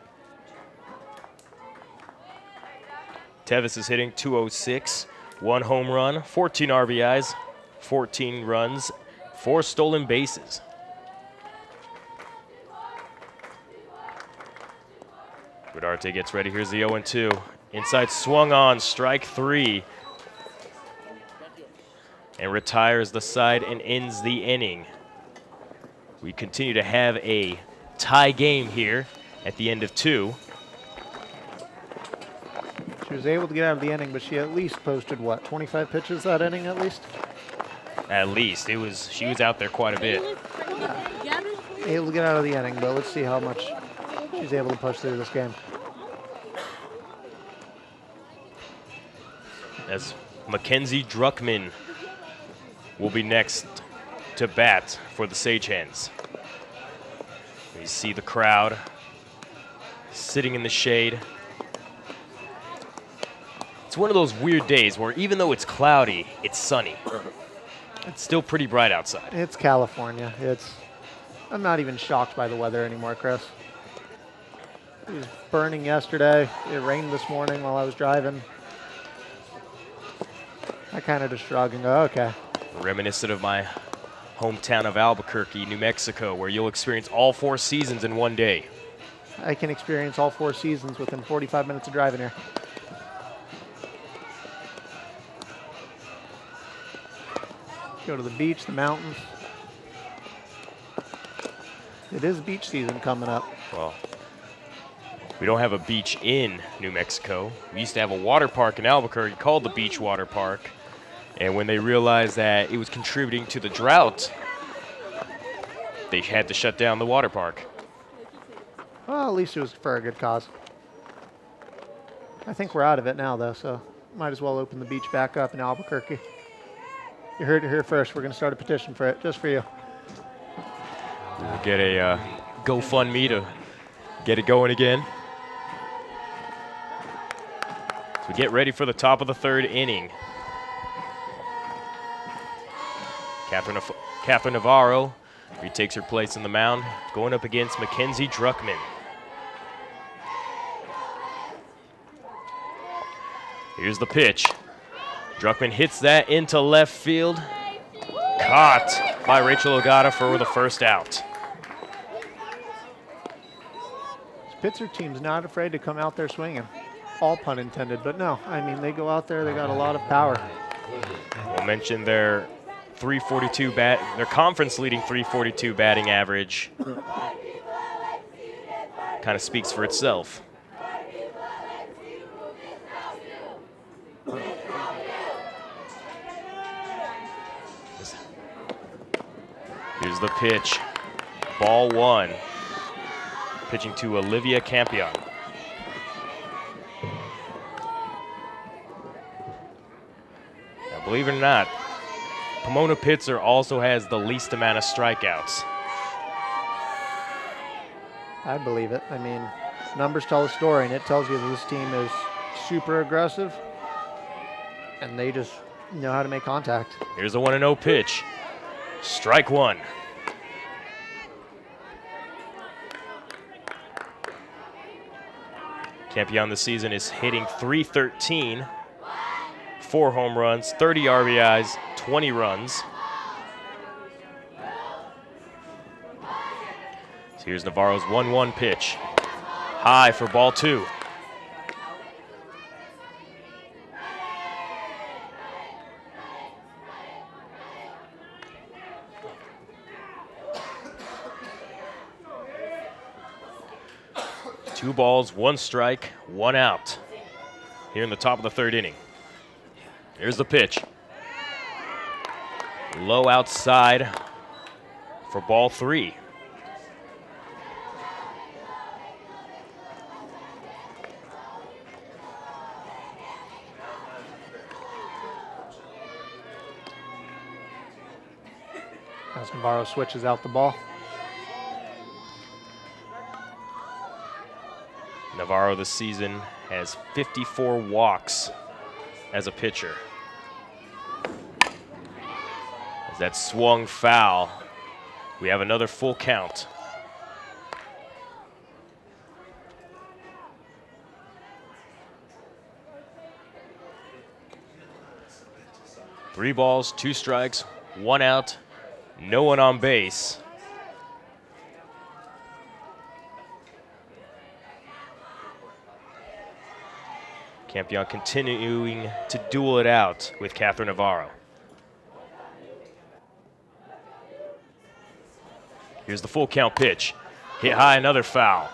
Tevis is hitting .206, 1 home run, 14 RBIs, 14 runs, 4 stolen bases. Rodarte gets ready. Here's the 0-2. Inside swung on, strike 3. And retires the side and ends the inning. We continue to have a tie game here at the end of 2. She was able to get out of the inning, but she at least posted, what, 25 pitches that inning at least? At least. She was out there quite a bit. Able to get out of the inning, but let's see how much she's able to push through this game. As Mackenzie Druckman will be next to bat for the Sagehens. You see the crowd sitting in the shade. It's one of those weird days where even though it's cloudy, it's sunny. It's still pretty bright outside. It's California. I'm not even shocked by the weather anymore, Chris. It was burning yesterday. It rained this morning while I was driving. I kind of just shrug and go, okay. Reminiscent of my hometown of Albuquerque, New Mexico, where you'll experience all 4 seasons in one day. I can experience all 4 seasons within 45 minutes of driving here. Go to the beach, the mountains. It is beach season coming up. Well, we don't have a beach in New Mexico. We used to have a water park in Albuquerque called the Beach Water Park. And when they realized that it was contributing to the drought, they had to shut down the water park. Well, at least it was for a good cause. I think we're out of it now, though, so might as well open the beach back up in Albuquerque. You heard it here first. We're going to start a petition for it, just for you. We'll get a GoFundMe to get it going again. So we get ready for the top of the 3rd inning. Catherine Navarro retakes her place in the mound, going up against Mackenzie Druckman. Here's the pitch. Druckman hits that into left field. Caught by Rachel Ogata for the first out. This Pitzer team's not afraid to come out there swinging. All pun intended, but no. I mean, they go out there, they got a lot of power. We'll mention their 342 their conference leading 342 batting average. Kind of speaks for itself. Here's the pitch. Ball 1. Pitching to Olivia Campion. Now, believe it or not, Pomona-Pitzer also has the least amount of strikeouts. I believe it. I mean, numbers tell a story, and it tells you that this team is super aggressive, and they just know how to make contact. Here's a 1-0 pitch. Strike 1. Campion this season is hitting .313, 4 home runs, 30 RBIs, 20 runs. So here's Navarro's 1-1 pitch. High for ball 2. Two balls, 1 strike, 1 out here in the top of the 3rd inning. Here's the pitch. Low outside for ball 3. As Navarro switches out the ball. Navarro this season has 54 walks as a pitcher. As that swung foul, we have another full count. Three balls, 2 strikes, 1 out, no one on base. Campion continuing to duel it out with Catherine Navarro. Here's the full count pitch. Hit high, another foul.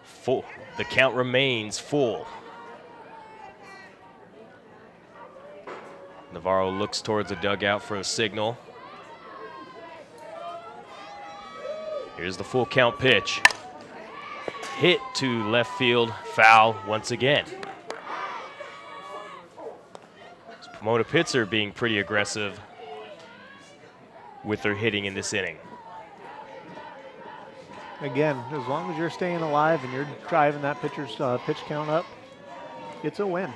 Full. The count remains full. Navarro looks towards the dugout for a signal. Here's the full count pitch. Hit to left field, foul once again. It's Pomona-Pitzer being pretty aggressive with their hitting in this inning. Again, as long as you're staying alive and you're driving that pitcher's pitch count up, it's a win.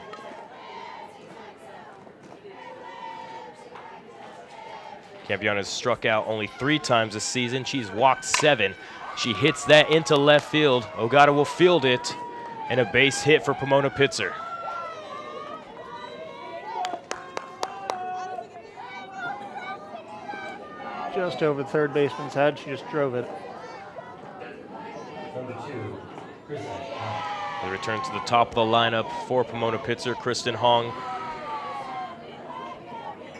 Campion has struck out only 3 times this season. She's walked 7. She hits that into left field. Ogata will field it, and a base hit for Pomona-Pitzer. Just over the third baseman's head, she just drove it. Number 2, Kristen. The return to the top of the lineup for Pomona-Pitzer, Kristen Hong.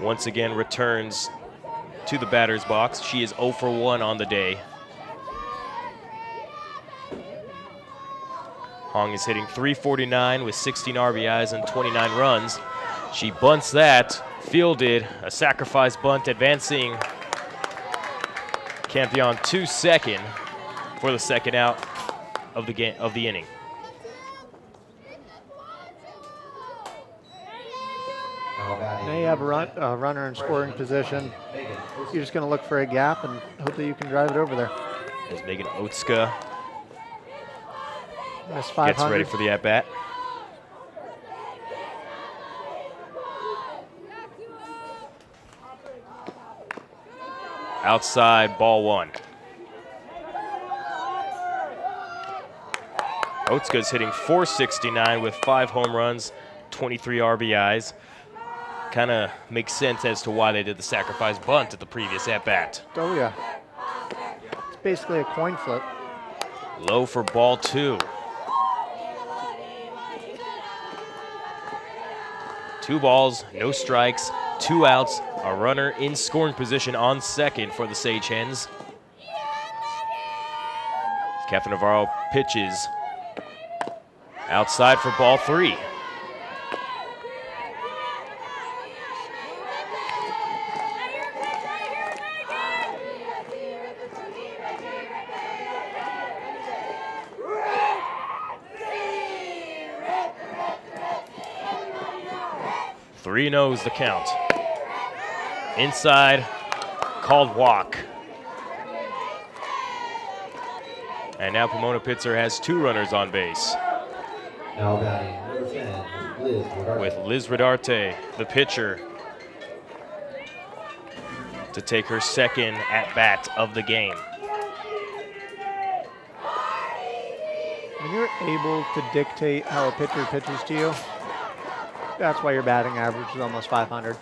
Once again returns to the batter's box. She is 0 for 1 on the day. Hong is hitting .349 with 16 RBIs and 29 runs. She bunts that, fielded a sacrifice bunt, advancing Campion to second for the second out of the inning. Now you have a runner in scoring position. You're just going to look for a gap and hope that you can drive it over there. As Megan Otska That's 500. gets ready for the at-bat. Outside, ball 1. Otska's hitting .469 with 5 home runs, 23 RBIs. Kind of makes sense as to why they did the sacrifice bunt at the previous at-bat. Oh, yeah. It's basically a coin flip. Low for ball 2. 2 balls, no strikes, 2 outs, a runner in scoring position on second for the Sage Hens. Catherine Navarro pitches outside for ball 3. Three knows the count. Inside, called walk. And now Pomona-Pitzer has 2 runners on base. Now batting number 10, Liz Rodarte. With Liz Rodarte, the pitcher, to take her second at-bat of the game. When you're able to dictate how a pitcher pitches to you, that's why your batting average is almost 500.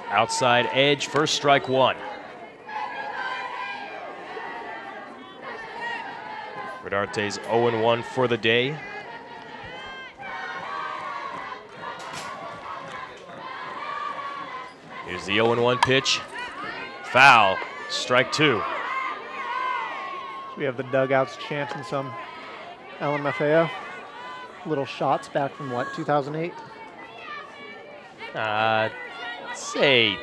Outside edge, first strike 1. Rodarte's 0-1 for the day. Here's the 0-1 pitch. Foul, strike 2. So we have the dugouts chanting some LMFAO. Little shots back from what, 2008? Say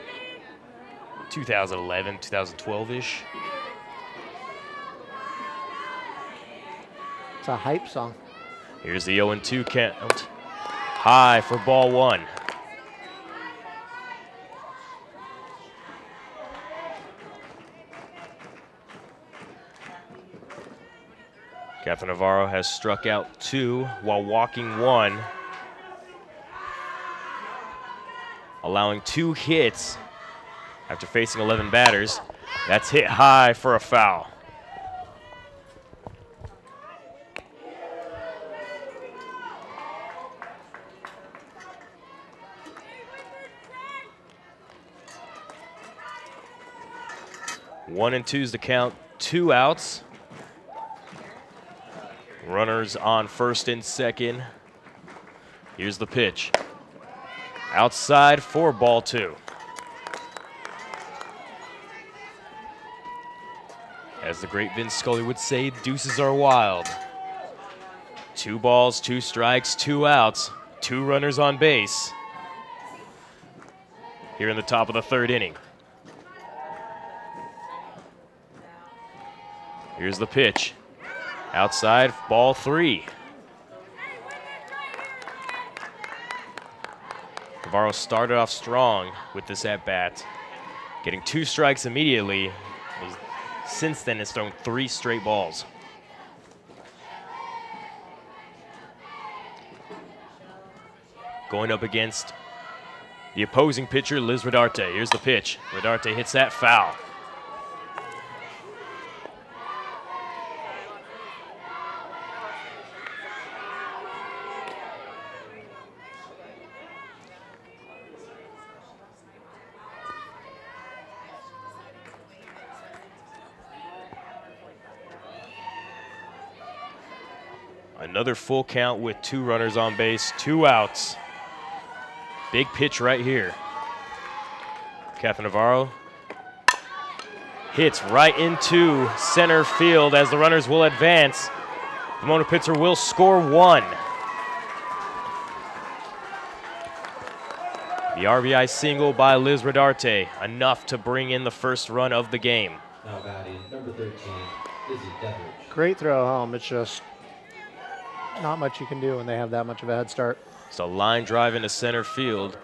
2011, 2012-ish. It's a hype song. Here's the 0-2 count. High for ball 1. Catherine Navarro has struck out 2 while walking 1, allowing 2 hits after facing 11 batters. That's hit high for a foul. One and two's the count, 2 outs. Runners on first and second. Here's the pitch. Outside for ball 2. As the great Vince Scully would say, deuces are wild. 2 balls, 2 strikes, 2 outs, 2 runners on base. Here in the top of the 3rd inning. Here's the pitch. Outside, ball 3. Navarro started off strong with this at-bat, getting 2 strikes immediately. Since then, has thrown 3 straight balls. Going up against the opposing pitcher, Liz Rodarte. Here's the pitch. Rodarte hits that foul. Another full count with 2 runners on base, 2 outs. Big pitch right here. Catherine Navarro hits right into center field as the runners will advance. Pomona-Pitzer will score 1. The RBI single by Liz Rodarte, enough to bring in the first run of the game. Now batting, number 13, Izzy Deveridge. Great throw home. It's just not much you can do when they have that much of a head start. It's a line drive into center field.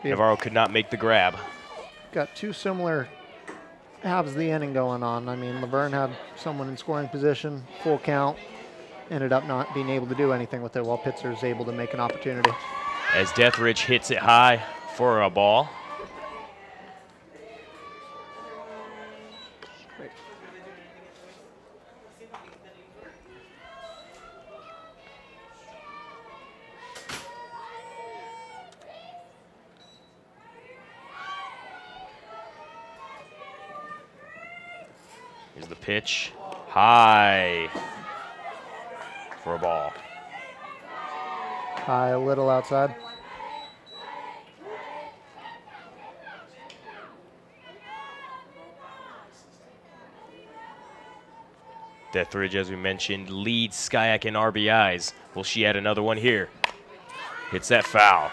Yep. Navarro could not make the grab. Got 2 similar halves of the inning going on. I mean, Verne had someone in scoring position, full count, ended up not being able to do anything with it while Pitzer is able to make an opportunity. As Deathridge hits it high for a ball. Great. Here's the pitch, high for a ball. High, a little outside. Deathridge, as we mentioned, leads Skyak in RBIs. Will she add another one here? Hits that foul.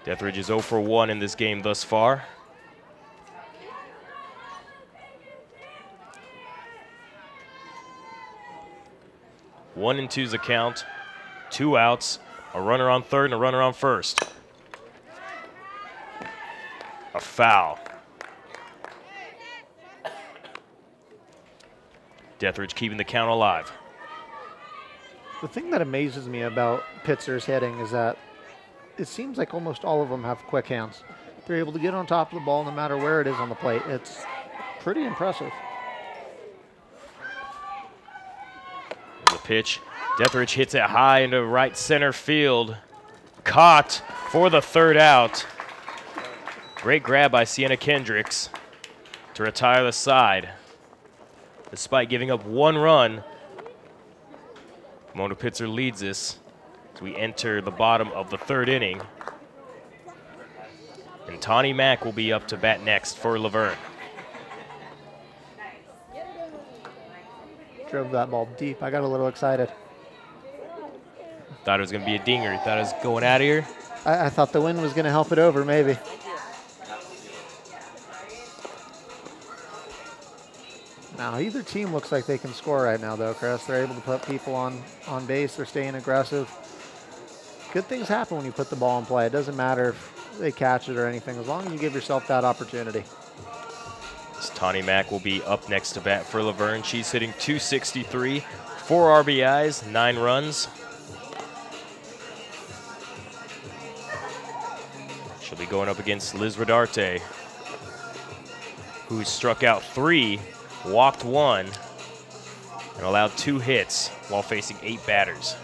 Deathridge is 0 for 1 in this game thus far. One and two's a count, 2 outs, a runner on third and a runner on first. A foul. Deathridge keeping the count alive. The thing that amazes me about Pitzer's hitting is that it seems like almost all of them have quick hands. They're able to get on top of the ball no matter where it is on the plate. It's pretty impressive. The pitch. Deathridge hits it high into right center field. Caught for the 3rd out. Great grab by Sienna Kendricks to retire the side. Despite giving up 1 run, Pomona-Pitzer leads this as we enter the bottom of the 3rd inning. And Tawny Mack will be up to bat next for Laverne. Drove that ball deep. I got a little excited. Thought it was going to be a dinger. Thought it was going out of here. I thought the wind was going to help it over, maybe. Now, either team looks like they can score right now, though, Chris. They're able to put people on base. They're staying aggressive. Good things happen when you put the ball in play. It doesn't matter if they catch it or anything, as long as you give yourself that opportunity. Tawny Mack will be up next to bat for Laverne. She's hitting .263, 4 RBIs, 9 runs. She'll be going up against Liz Rodarte, who struck out 3, walked 1, and allowed 2 hits while facing 8 batters.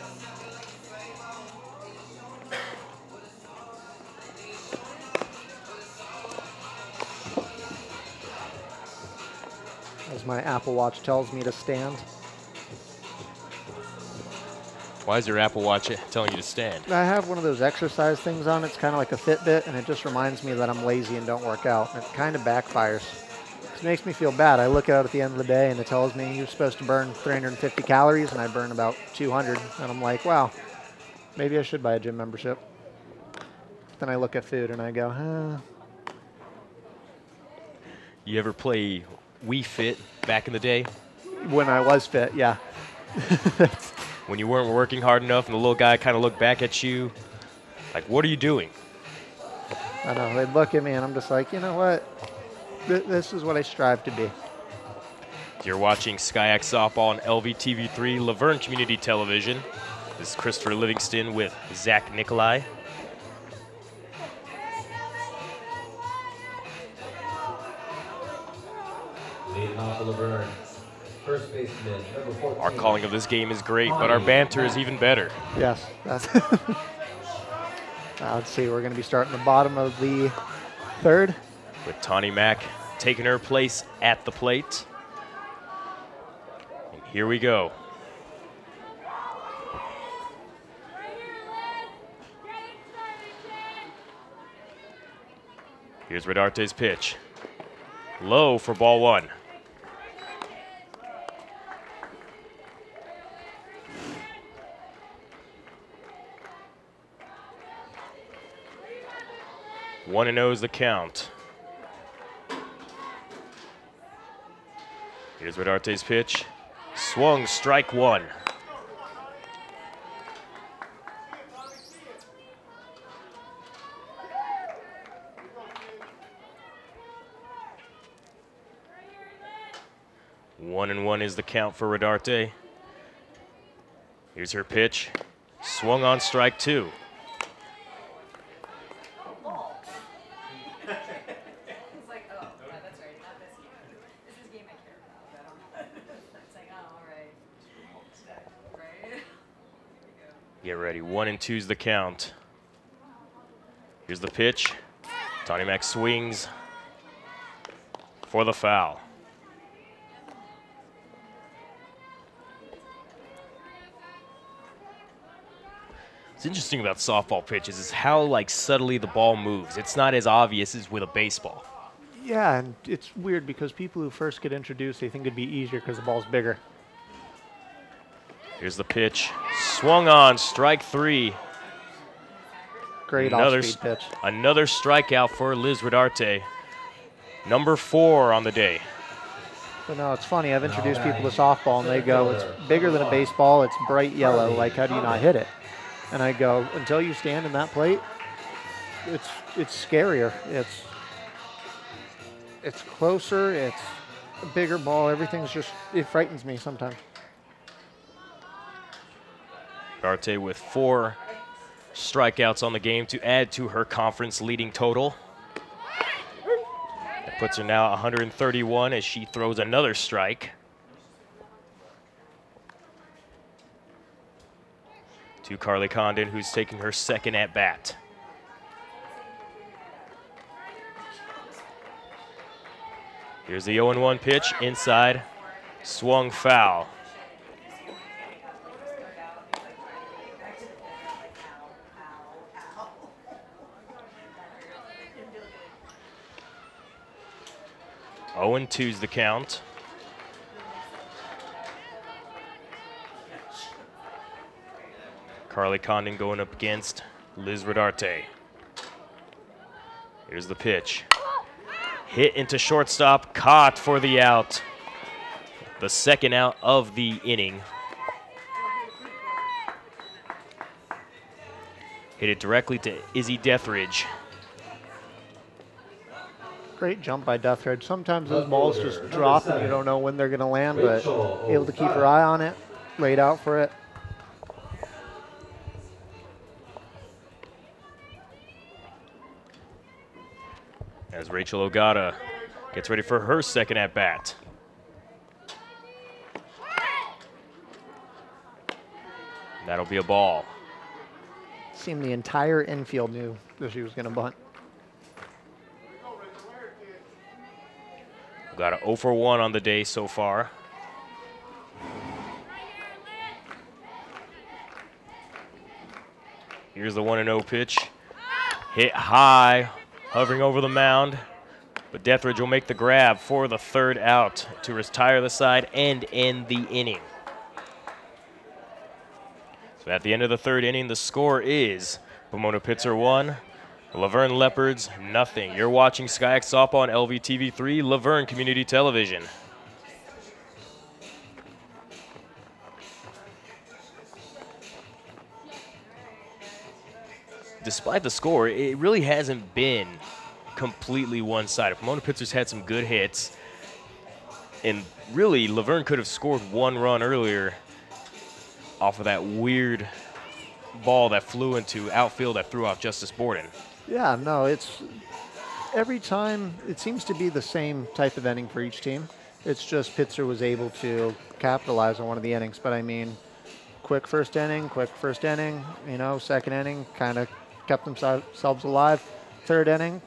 As my Apple Watch tells me to stand. Why is your Apple Watch telling you to stand? I have one of those exercise things on. It's kind of like a Fitbit, and it just reminds me that I'm lazy and don't work out. And it kind of backfires. It makes me feel bad. I look at it at the end of the day, and it tells me you're supposed to burn 350 calories, and I burn about 200. And I'm like, wow, maybe I should buy a gym membership. Then I look at food, and I go, You ever play Wii Fit back in the day? When I was fit, yeah. When you weren't working hard enough and the little guy kind of looked back at you, like, what are you doing? I know, they'd look at me and I'm just like, you know what? This is what I strive to be. You're watching SkyX Softball on LVTV3, Laverne Community Television. This is Christopher Livingston with Zach Nikolai. Leading off for Laverne. First baseman, number 14. Our calling of this game is great, but our banter is even better. Yes. That's let's see, we're going to be starting the bottom of the third. With Tawny Mack taking her place at the plate. And here we go. Here's Redarte's pitch. Low for ball one. 1-0 is the count. Here's Redarte's pitch. Swung, strike one. One and one is the count for Redarte. Here's her pitch. Swung on strike two. Get ready, 1-2's the count. Here's the pitch. Tawny Mack swings for the foul. What's interesting about softball pitches is how subtly the ball moves. It's not as obvious as with a baseball. Yeah, and it's weird because people who first get introduced, they think it'd be easier because the ball's bigger. Here's the pitch. Swung on, strike three. Great off-speed pitch. Another strikeout for Liz Redarte. Number 4 on the day. But no, it's funny. I've introduced people to softball, and they go, it's bigger than a baseball. It's bright yellow. Like, how do you not hit it? And I go, until you stand in that plate, it's scarier. It's closer. It's a bigger ball. Everything's just, it frightens me sometimes. Redarte with 4 strikeouts on the game to add to her conference leading total. That puts her now at 131 as she throws another strike. To Carly Condon, who's taking her second at bat. Here's the 0-1 pitch inside, swung foul. Oh, and 2's the count. Carly Condon going up against Liz Redarte. Here's the pitch. Hit into shortstop, caught for the out. The second out of the inning. Hit it directly to Izzy Deathridge. Great jump by Deathridge. Sometimes those balls just drop and you don't know when they're going to land, but able to keep her eye on it, laid out for it. As Rachel Ogata gets ready for her second at bat. That'll be a ball. Seemed the entire infield knew that she was going to bunt. Got a 0 for 1 on the day so far. Here's the 1-0 pitch. Hit high, hovering over the mound. But Deathridge will make the grab for the third out to retire the side and end the inning. So at the end of the third inning, the score is Pomona-Pitzer 1, Laverne Leopards, nothing. You're watching SkyX Softball on LVTV3, Laverne Community Television. Despite the score, it really hasn't been completely one-sided. Pomona-Pitzer's had some good hits, and really, Laverne could have scored one run earlier off of that weird ball that flew into outfield that threw off Justice Borden. Yeah, no, it's every time it seems to be the same type of inning for each team. It's just Pitzer was able to capitalize on one of the innings. But I mean, quick first inning, you know, second inning, kind of kept themselves alive. Third inning,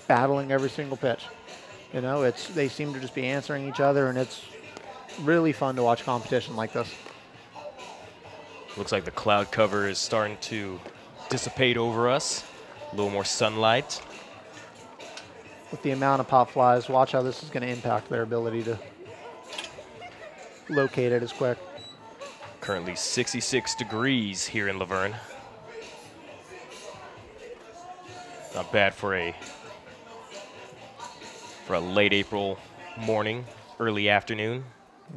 battling every single pitch. You know, they seem to just be answering each other, and it's really fun to watch competition like this. Looks like the cloud cover is starting to dissipate over us. A little more sunlight. With the amount of pop flies, watch how this is going to impact their ability to locate it as quick. Currently 66 degrees here in Laverne. Not bad for a late April morning, early afternoon.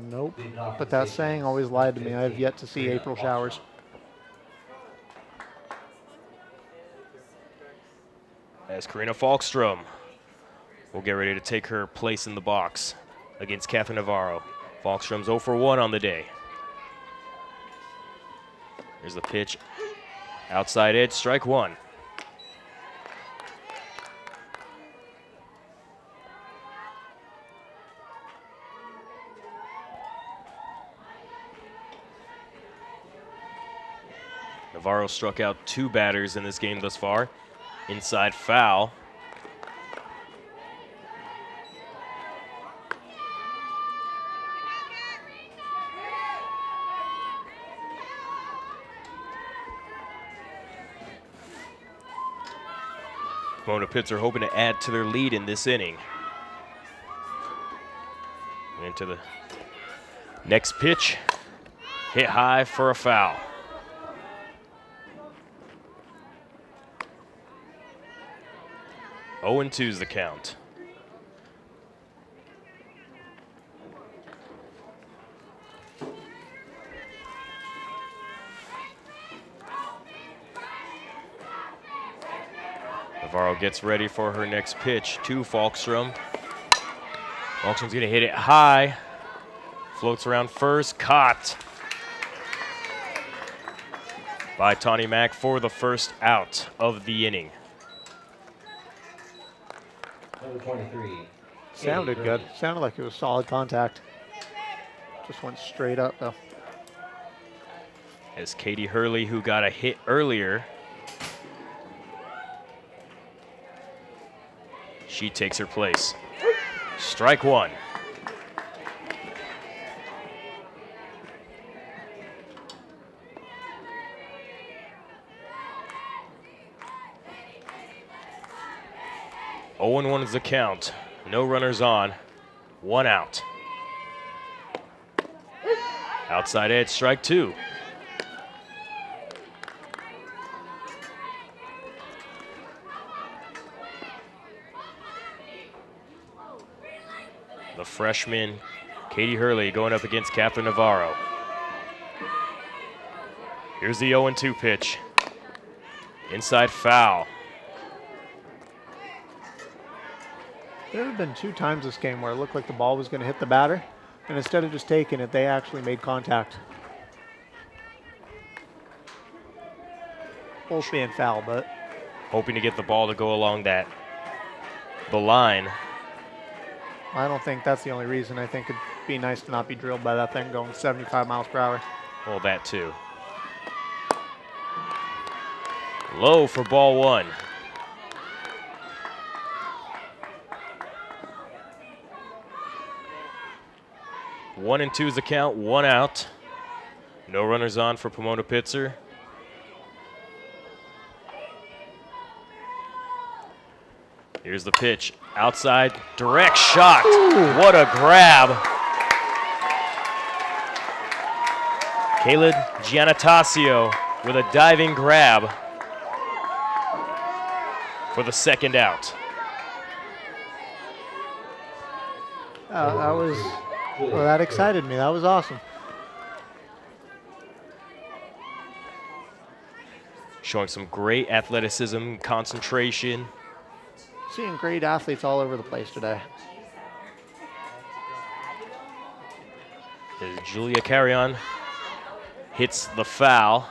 Nope. But that saying always lied to me. I have yet to see April showers. As Karina Falkstrom will get ready to take her place in the box against Catherine Navarro. Falkstrom's 0 for 1 on the day. Here's the pitch. Outside edge, strike one. Navarro struck out 2 batters in this game thus far. Inside foul. Pomona-Pitzer hoping to add to their lead in this inning. Into the next pitch. Hit high for a foul. Oh, and 2's the count. Navarro gets ready for her next pitch to Falkstrom. Falkstrom's gonna hit it high. Floats around first, caught by Tawny Mack for the first out of the inning. Number 23. Sounded good. Sounded like it was solid contact. Just went straight up, though. As Katie Hurley, who got a hit earlier, she takes her place. Strike one. Oh and 1 is the count. No runners on. 1 out. Outside edge, strike 2. The freshman, Katie Hurley, going up against Catherine Navarro. Here's the 0-2 pitch. Inside foul. There have been 2 times this game where it looked like the ball was going to hit the batter, and instead of just taking it, they actually made contact. Both being foul, but Hoping to get the ball to go along the line. I don't think that's the only reason. I think it'd be nice to not be drilled by that thing going 75 miles per hour. Well, that too. Low for ball 1. One and 2 is the count, 1 out. No runners on for Pomona-Pitzer. Here's the pitch, outside, direct shot. Ooh. What a grab. Caleb Giannatasio with a diving grab. for the second out. That excited me. That was awesome. Showing some great athleticism, concentration. Seeing great athletes all over the place today. As Julia Carrion hits the foul.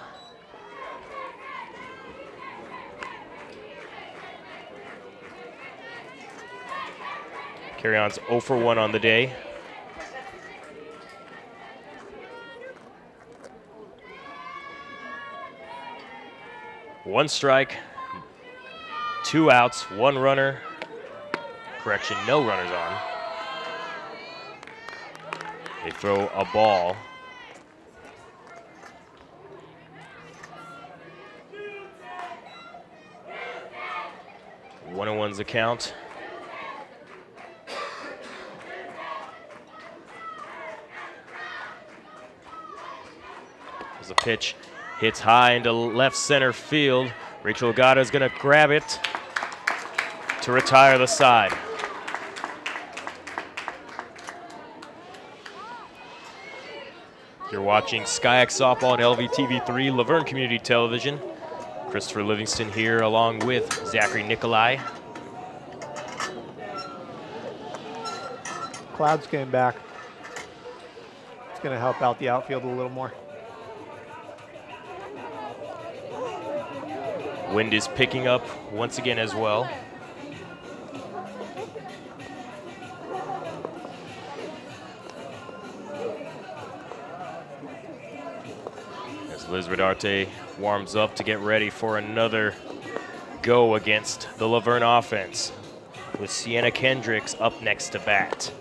Carrion's 0 for 1 on the day. One strike, 2 outs, 1 runner. Correction, no runners on. They throw a ball. One and one's the count. As the pitch hits high into left center field. Rachel Agata is going to grab it to retire the side. You're watching SkyX Softball on LVTV3, Laverne Community Television. Christopher Livingston here along with Zachary Nikolai. Clouds came back. It's going to help out the outfield a little more. Wind is picking up once again as well. As Liz Rodarte warms up to get ready for another go against the Laverne offense, with Sienna Kendricks up next to bat.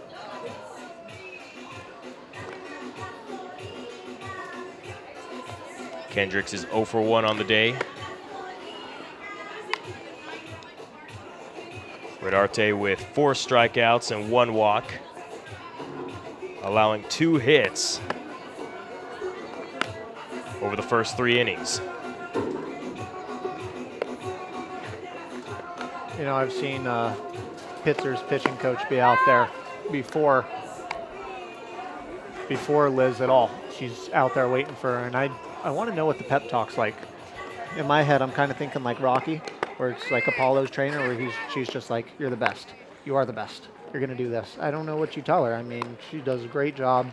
Kendricks is 0 for 1 on the day. Rodarte with 4 strikeouts and 1 walk, allowing 2 hits over the first 3 innings. You know, I've seen Pitzer's pitching coach be out there before Liz at all. She's out there waiting for her, and I want to know what the pep talk's like. In my head, I'm kind of thinking like Rocky, where it's like Apollo's trainer, where she's just like, you're the best. You are the best. You're going to do this. I don't know what you tell her. I mean, she does a great job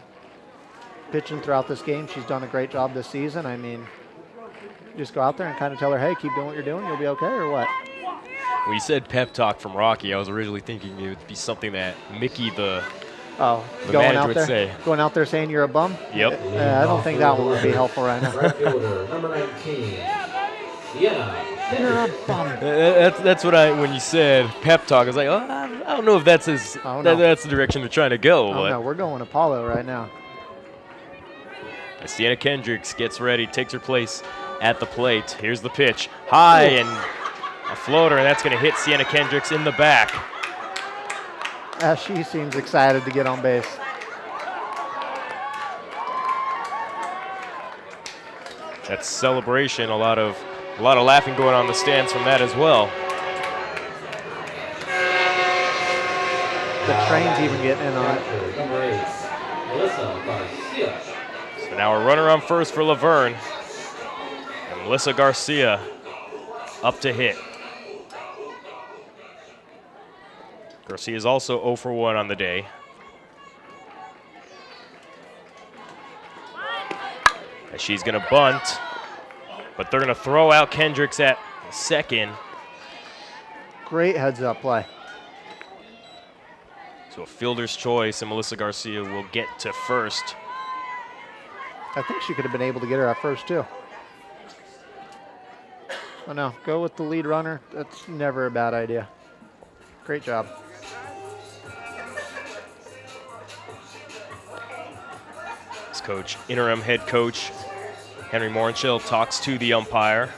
pitching throughout this game. She's done a great job this season. I mean, just go out there and kind of tell her, hey, keep doing what you're doing. You'll be okay, or what? When you said pep talk from Rocky, I was originally thinking it would be something that Mickey, the manager, would say. Going out there saying you're a bum? Yep. I don't think that one would be helpful right now. Right fielder, number 19, Sienna. You're a bum. That's what when you said pep talk, I was like, oh, I don't know if that's that's the direction they're trying to go. Oh, no, we're going Apollo right now. Sienna Kendricks gets ready, takes her place at the plate. Here's the pitch, high and a floater, and that's going to hit Sienna Kendricks in the back. She seems excited to get on base. That's celebration. A lot of laughing going on in the stands from that as well. The train's even getting in on it. Number 8, Melissa Garcia. So now a runner on first for Laverne, and Melissa Garcia up to hit. Garcia is also 0 for 1 on the day. And she's going to bunt, but they're going to throw out Kendricks at second. Great heads-up play. So a fielder's choice, and Melissa Garcia will get to first. I think she could have been able to get her at first, too. Oh, no, go with the lead runner. That's never a bad idea. Great job. Coach, interim head coach Henry Morenchill talks to the umpire.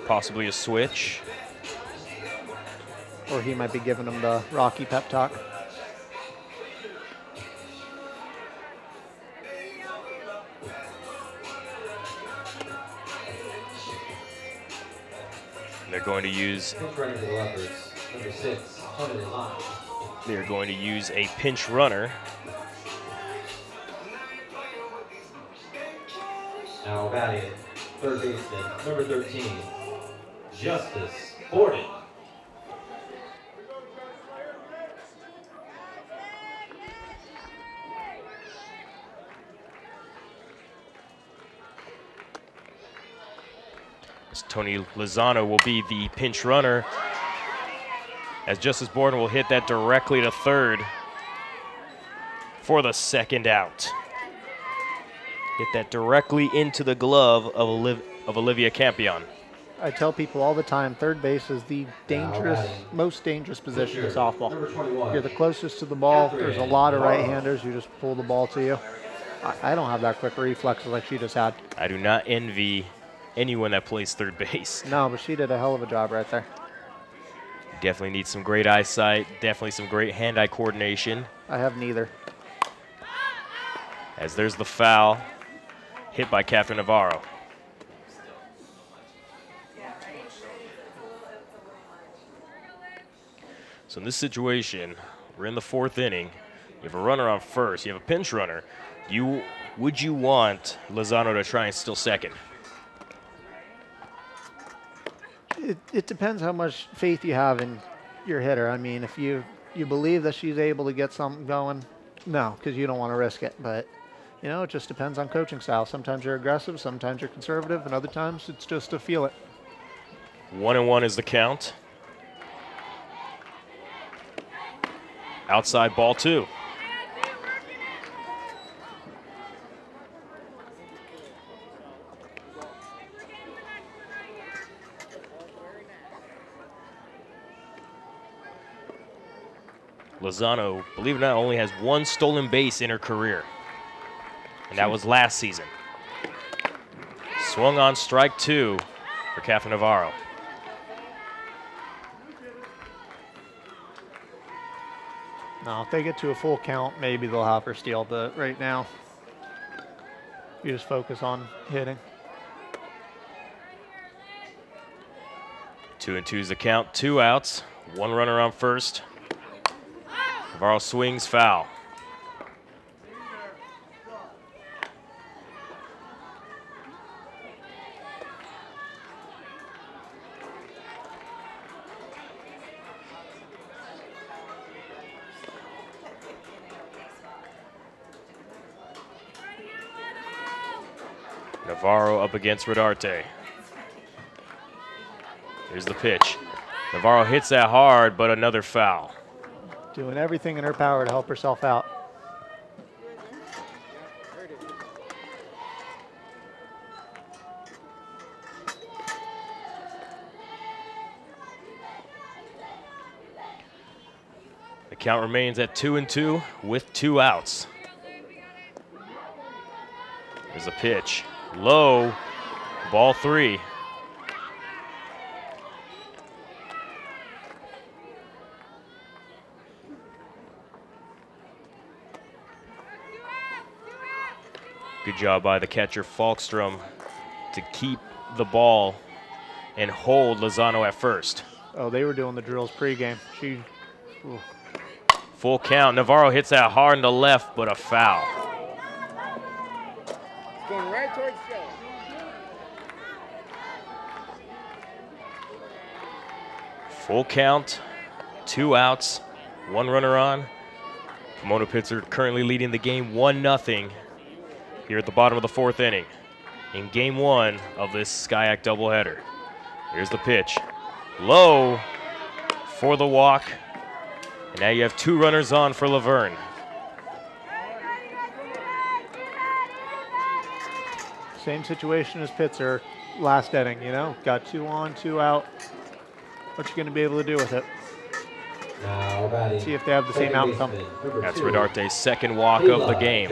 Possibly a switch. Or he might be giving him the Rocky pep talk. they're going to use. Pinch running for the Leopards. Number 6, Hunter Lott. They're going to use a pinch runner. Now batting, third baseman, number 13, Justice Borden. Tony Lozano will be the pinch runner, as Justice Borden will hit that directly to third for the second out. Hit that directly into the glove of Olivia Campion. I tell people all the time, third base is the most dangerous position in softball. You're the closest to the ball. There's a lot of right-handers who just pull the ball to you. I don't have that quick reflexes like she just had. I do not envy anyone that plays third base. No, but she did a hell of a job right there. Definitely needs some great eyesight, definitely some great hand-eye coordination. I have neither. As there's the foul, hit by Catherine Navarro. So in this situation, we're in the fourth inning. You have a runner on first, you have a pinch runner. Would you want Lozano to try and steal second? It depends how much faith you have in your hitter. I mean, if you believe that she's able to get something going, no, because you don't want to risk it. But, you know, it just depends on coaching style. Sometimes you're aggressive, sometimes you're conservative, and other times it's just to feel it. 1-1 is the count. Outside ball 2. Lozano, believe it or not, only has 1 stolen base in her career, and that was last season. Swung on strike 2 for Catherine Navarro. Now, if they get to a full count, maybe they'll have her steal, but right now, you just focus on hitting. 2-2 is the count, 2 outs, 1 runner on first. Navarro swings foul. Navarro up against Rodarte. Here's the pitch. Navarro hits that hard, but another foul. Doing everything in her power to help herself out. The count remains at 2-2 with 2 outs. There's a pitch. Low, ball 3. Good job by the catcher, Falkstrom, to keep the ball and hold Lozano at first. Oh, they were doing the drills pregame. Full count. Navarro hits that hard in the left, but a foul. Going right towards Joe. Full count, 2 outs, 1 runner on. Pomona-Pitzer currently leading the game 1-0 here at the bottom of the 4th inning in game 1 of this SCIAC doubleheader. Here's the pitch. Low for the walk. And now you have 2 runners on for Laverne. Same situation as Pitzer last inning, you know? Got 2 on, 2 out. What you going to be able to do with it? Now batting, See if they have the same outcome. That's Rodarte's second walk of the game.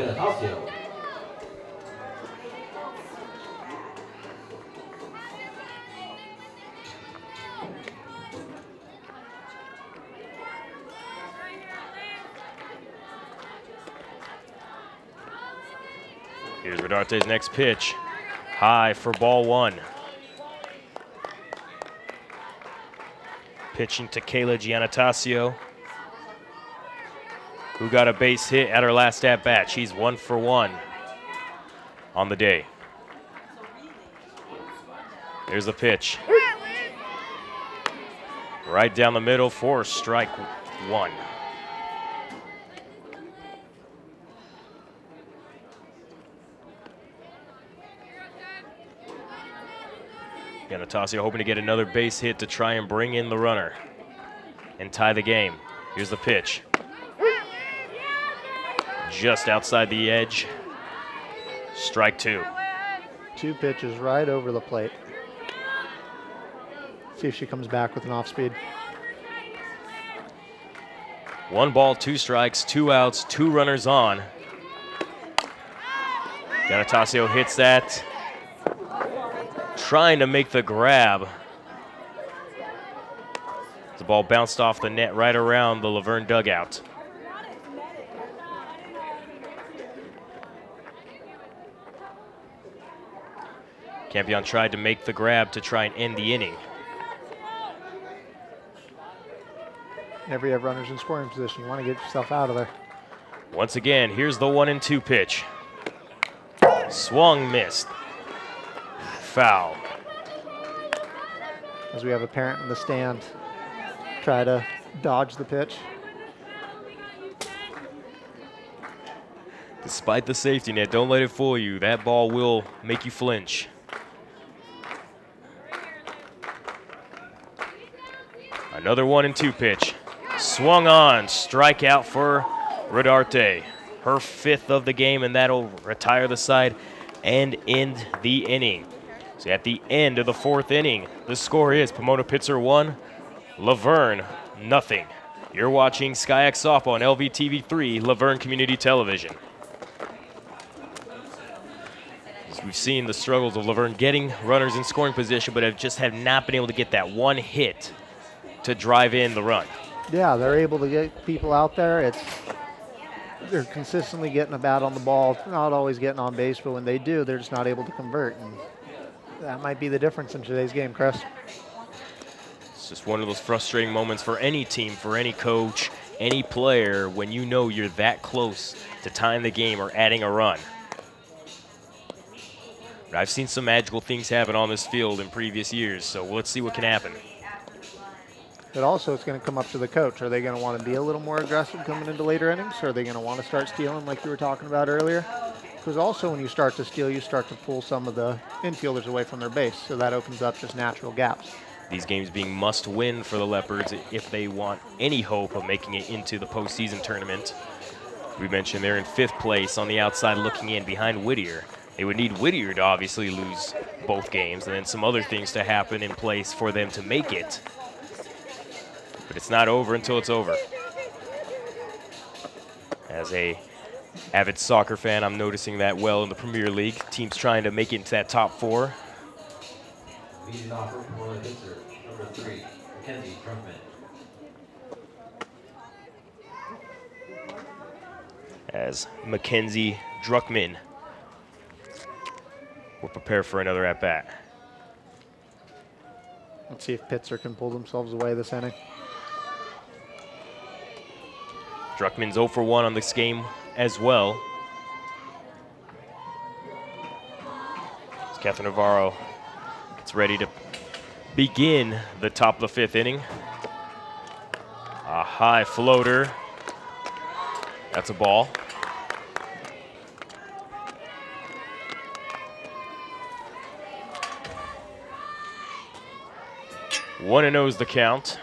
Here's Rodarte's next pitch. High for ball 1. Pitching to Kayla Giannatasio, who got a base hit at her last at-bat. She's 1 for 1 on the day. Here's the pitch. Right down the middle for strike 1. Giannatasio hoping to get another base hit to try and bring in the runner and tie the game. Here's the pitch. Just outside the edge. Strike 2. 2 pitches right over the plate. See if she comes back with an off speed. 1 ball, 2 strikes, 2 outs, 2 runners on. Giannatasio hits that. Trying to make the grab. The ball bounced off the net right around the Laverne dugout. Campion tried to make the grab to try and end the inning. Whenever you have runners in scoring position, you want to get yourself out of there. Once again, here's the 1-2 pitch. Swung, missed. Foul. As we have a parent in the stand, try to dodge the pitch. Despite the safety net, don't let it fool you. That ball will make you flinch. Another 1-2 pitch. Swung on, strikeout for Rodarte. Her 5th of the game, and that'll retire the side and end the inning. So at the end of the 4th inning, the score is Pomona-Pitzer 1, Laverne nothing. You're watching SkyX Softball on LVTV3, Laverne Community Television. As we've seen the struggles of Laverne getting runners in scoring position, but have not been able to get that one hit to drive in the run. Yeah, they're able to get people out there. They're consistently getting a bat on the ball, not always getting on base, but when they do, they're just not able to convert. And that might be the difference in today's game, Chris. It's just one of those frustrating moments for any team, for any coach, any player, when you know you're that close to tying the game or adding a run. But I've seen some magical things happen on this field in previous years, so let's see what can happen. But also, it's going to come up to the coach. Are they going to want to be a little more aggressive coming into later innings? Or are they going to want to start stealing like you were talking about earlier? Because also when you start to steal, you start to pull some of the infielders away from their base. So that opens up just natural gaps. These games being must win for the Leopards if they want any hope of making it into the postseason tournament. We mentioned they're in 5th place on the outside looking in behind Whittier. They would need Whittier to obviously lose both games and then some other things to happen in place for them to make it. But it's not over until it's over. As a avid soccer fan, I'm noticing that well in the Premier League. Teams trying to make it into that top 4. Leading off for Pomona-Pitzer, number 3, Mackenzie Drunkman. As Mackenzie Druckman will prepare for another at-bat. Let's see if Pitzer can pull themselves away this inning. Druckman's 0 for 1 on this game as well. As Catherine Navarro gets ready to begin the top of the 5th inning. A high floater. That's a ball. One and 0 is the count.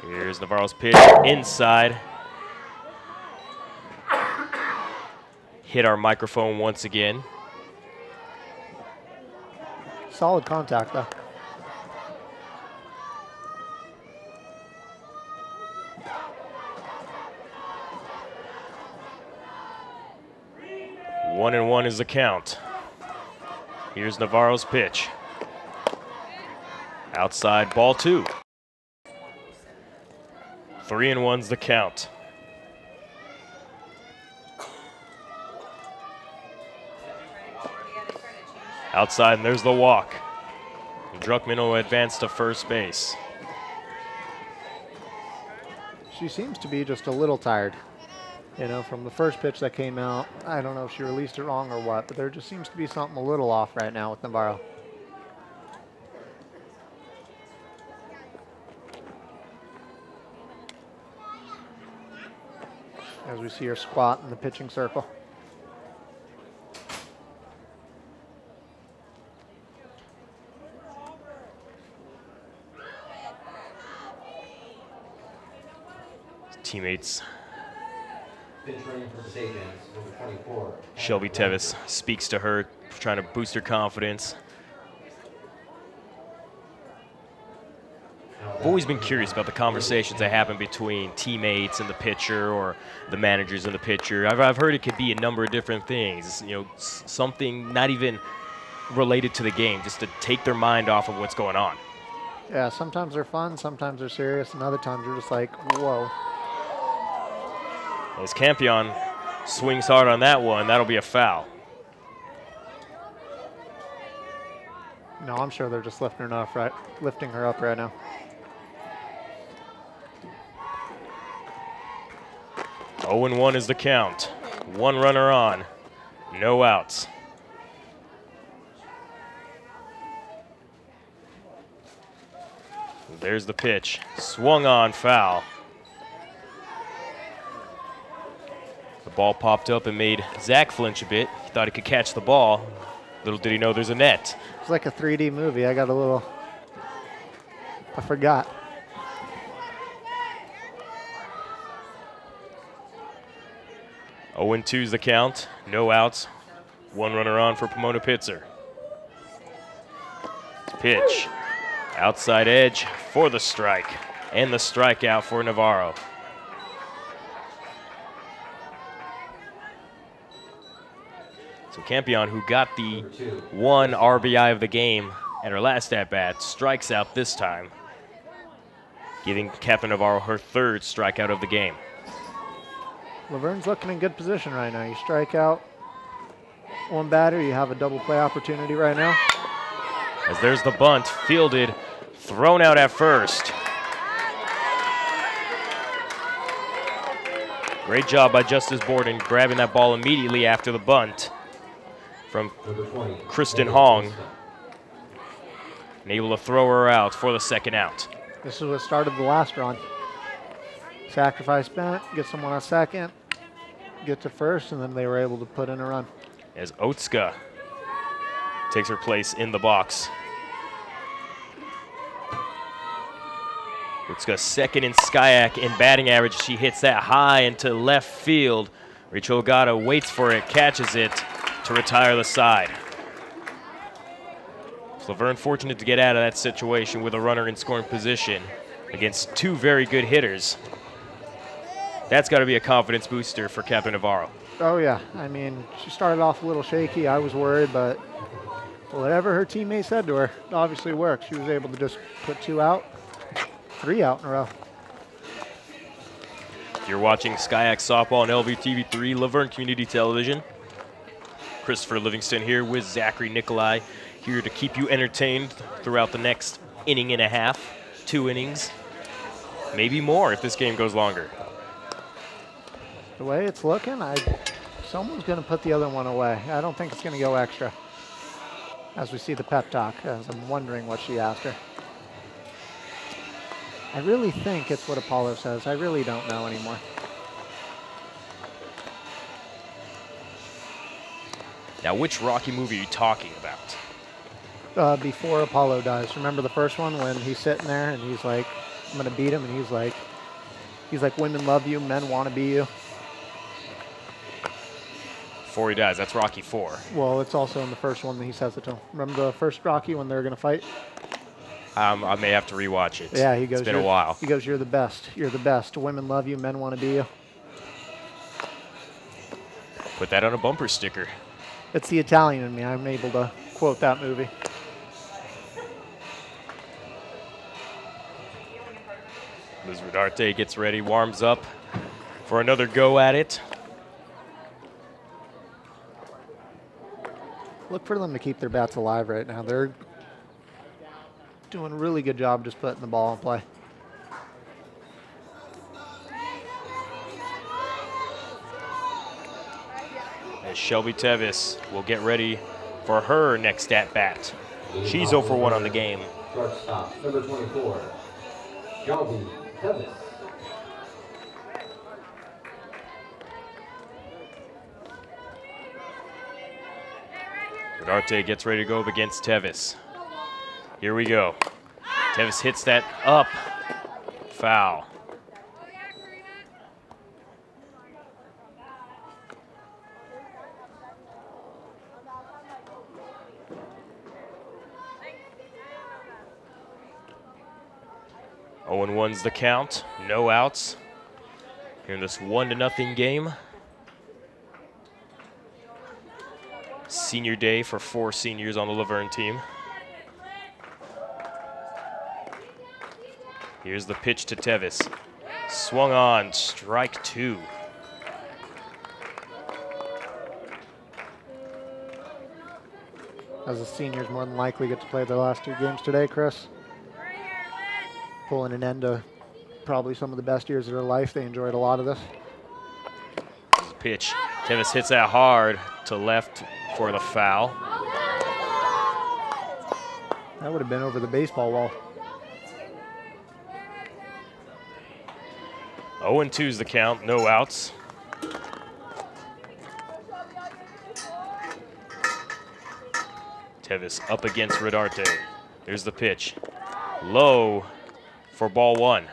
Here's Navarro's pitch inside. Hit our microphone once again. Solid contact, though. One and 1 is the count. Here's Navarro's pitch. Outside, ball 2. 3 and 1's the count. Outside, and there's the walk. Druckmann will advance to first base. She seems to be just a little tired. You know, from the first pitch that came out, I don't know if she released it wrong or what, but there just seems to be something a little off right now with Navarro. As we see her squat in the pitching circle. Teammates Pitch running for St. Anne's, number 24. Shelby Tevis speaks to her, trying to boost her confidence. I've always been curious about the conversations that happen between teammates and the pitcher, or the managers and the pitcher. I've heard it could be a number of different things. You know, something not even related to the game, just to take their mind off of what's going on. Yeah, sometimes they're fun, sometimes they're serious, and other times you're just like, whoa. As Campion swings hard on that one, that'll be a foul. No, I'm sure they're just lifting her up right now. Oh and 1 is the count. One runner on, no outs. There's the pitch, swung on, foul. The ball popped up and made Zach flinch a bit. He thought he could catch the ball. Little did he know there's a net. It's like a 3D movie. I forgot. Oh and 2's the count, no outs. One runner on for Pomona-Pitzer. Pitch, outside edge for the strike, and the strikeout for Navarro. So Campion, who got the 1 RBI of the game at her last at-bat, strikes out this time, giving Captain Navarro her 3rd strikeout of the game. Laverne's looking in good position right now. You strike out one batter, you have a double play opportunity right now. As there's the bunt, fielded, thrown out at first. Great job by Justice Borden grabbing that ball immediately after the bunt from Kristen Hong, and able to throw her out for the 2nd out. This is what started the last run. Sacrifice Bennett, get someone on second, get to first, and then they were able to put in a run. As Otska takes her place in the box. Otska 2nd in SCIAC in batting average. She hits that high into left field. Rachel Ogata waits for it, catches it to retire the side. So Verne fortunate to get out of that situation with a runner in scoring position against 2 very good hitters. That's got to be a confidence booster for Captain Navarro. Oh, yeah. I mean, she started off a little shaky. I was worried, but whatever her teammate said to her, it obviously worked. She was able to just put 2 out, 3 out in a row. If you're watching SCIAC Softball on LVTV3, Laverne Community Television, Christopher Livingston here with Zachary Nikolai, here to keep you entertained throughout the next inning and a half, 2 innings, maybe more if this game goes longer. The way it's looking, someone's going to put the other one away. I don't think it's going to go extra. As we see the pep talk, as I'm wondering what she asked her. I really think it's what Apollo says. I really don't know anymore. Now, which Rocky movie are you talking about? Before Apollo dies. Remember the first one when he's sitting there and he's like, I'm going to beat him, and he's like, women love you, men want to be you. Before he dies, that's Rocky 4. Well, it's also in the first one that he says it to him. Remember the first Rocky when they're going to fight? I may have to rewatch it. Yeah, he goes, it's been a while. He goes, you're the best. You're the best. Women love you, men want to be you. Put that on a bumper sticker. It's the Italian in me. I'm able to quote that movie. Liz Rodarte gets ready, warms up for another go at it. Look for them to keep their bats alive right now. doing a really good job just putting the ball in play. As Shelby Tevis will get ready for her next at-bat. She's 0 for 1 on the game. Shortstop, number 24, Shelby Tevis. Rodarte gets ready to go up against Tevis. Here we go. Tevis hits that up. Foul. Oh, and 1's the count. No outs. Here in this 1-0 game. Senior day for 4 seniors on the Laverne team. Here's the pitch to Tevis. Swung on, strike 2. As the seniors more than likely get to play their last 2 games today, Chris. Pulling an end to probably some of the best years of their life. They enjoyed a lot of this. Pitch. Tevis hits that hard to left for the foul. That would have been over the baseball wall. 0-2's the count, no outs. Tevis up against Rodarte. Here's the pitch. Low for ball 1.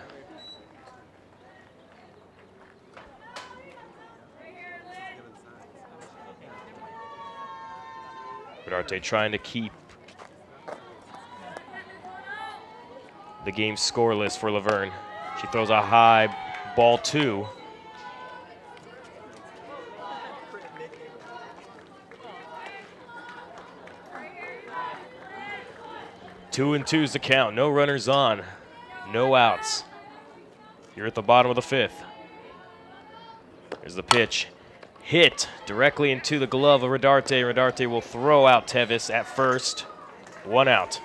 Rodarte trying to keep the game scoreless for Laverne. She throws a high ball 2. Two and two's the count. No runners on. No outs. You're at the bottom of the 5th. Here's the pitch. Hit directly into the glove of Rodarte. Rodarte will throw out Tevis at first. 1 out.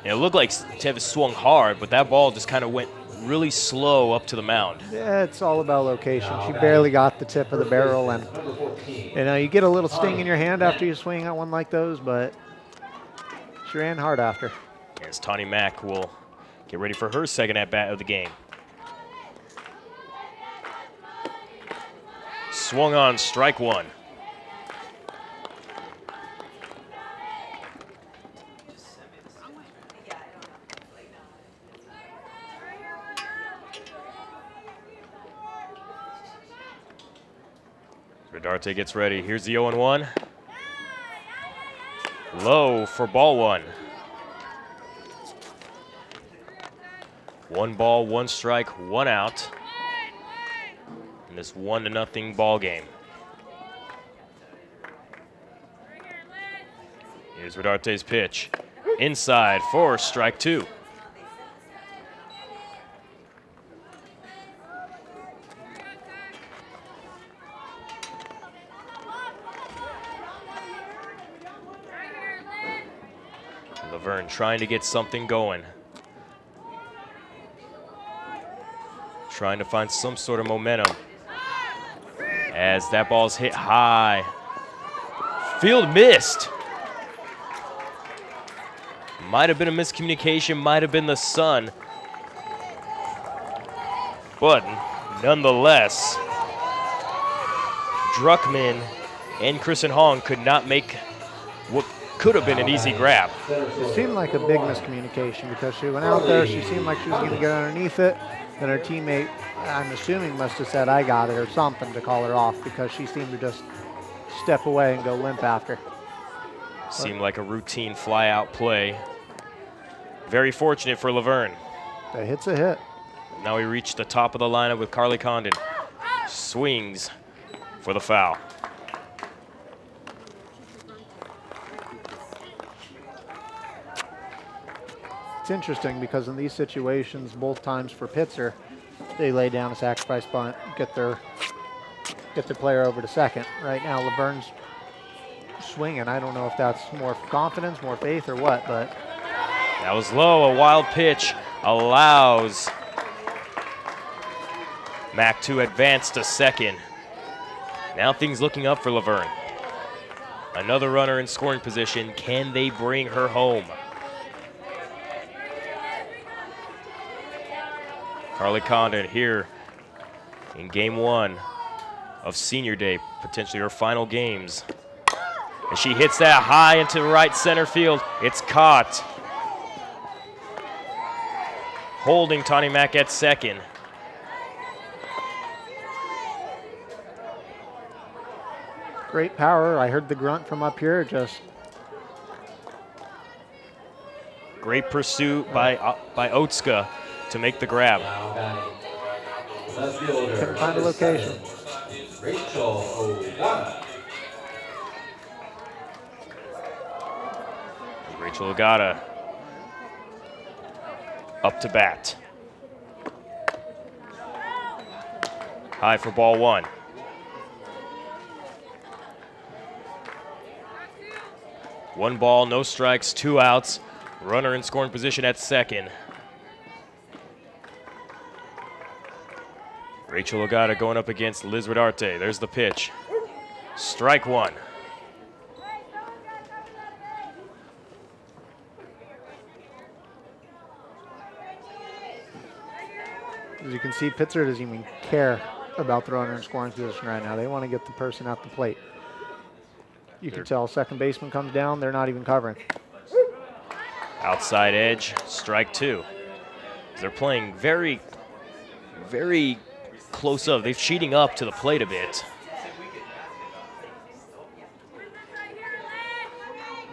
It looked like Tevis swung hard, but that ball just kind of went really slow up to the mound. Yeah, it's all about location. She barely got the tip of the barrel, and you know, you get a little sting in your hand after you swing at one like those, but she ran hard after. As Tawny Mack will get ready for her second at-bat of the game. Swung on, strike 1. Rodarte gets ready. Here's the 0-1. Low for ball 1. 1 ball, 1 strike, 1 out in this 1-0 ball game. Here's Rodarte's pitch. Inside for strike 2. Laverne trying to get something going. Trying to find some sort of momentum as that ball's hit high. Field missed. Might have been a miscommunication, might have been the sun. But nonetheless, Druckman and Kristen Hong could not make what could have been an easy grab. It seemed like a big miscommunication because she went out there, she seemed like she was going to get underneath it, and her teammate, I'm assuming, must have said, I got it, or something to call her off because she seemed to just step away and go limp after. Seemed like a routine fly-out play. Very fortunate for Laverne. A hit's a hit. Now we reach the top of the lineup with Carly Condon. Swings for the foul. It's interesting because in these situations, both times for Pitzer, they lay down a sacrifice bunt, get their player over to second. Right now, Laverne's swinging. I don't know if that's more confidence, more faith, or what, but. That was low. A wild pitch allows Mack to advance to second. Now things looking up for Laverne. Another runner in scoring position. Can they bring her home? Carly Condon here in game 1 of senior day, potentially her final games. And she hits that high into right center field. It's caught. Holding Tawny Mack at second. Great power. I heard the grunt from up here. Just great pursuit by Otska to make the grab. Now batting. Left fielder. couldn't find a location. Rachel Ogata. Rachel Ogata up to bat. High for ball 1. One ball, no strikes, 2 outs. Runner in scoring position at second. Rachel Ogata going up against Liz Rodarte. There's the pitch. Strike 1. As you can see, Pitzer doesn't even care about the runner in scoring position right now. They want to get the person at the plate. You can tell second baseman comes down, they're not even covering. Outside edge, strike 2. They're playing very, very close up. They're cheating up to the plate a bit.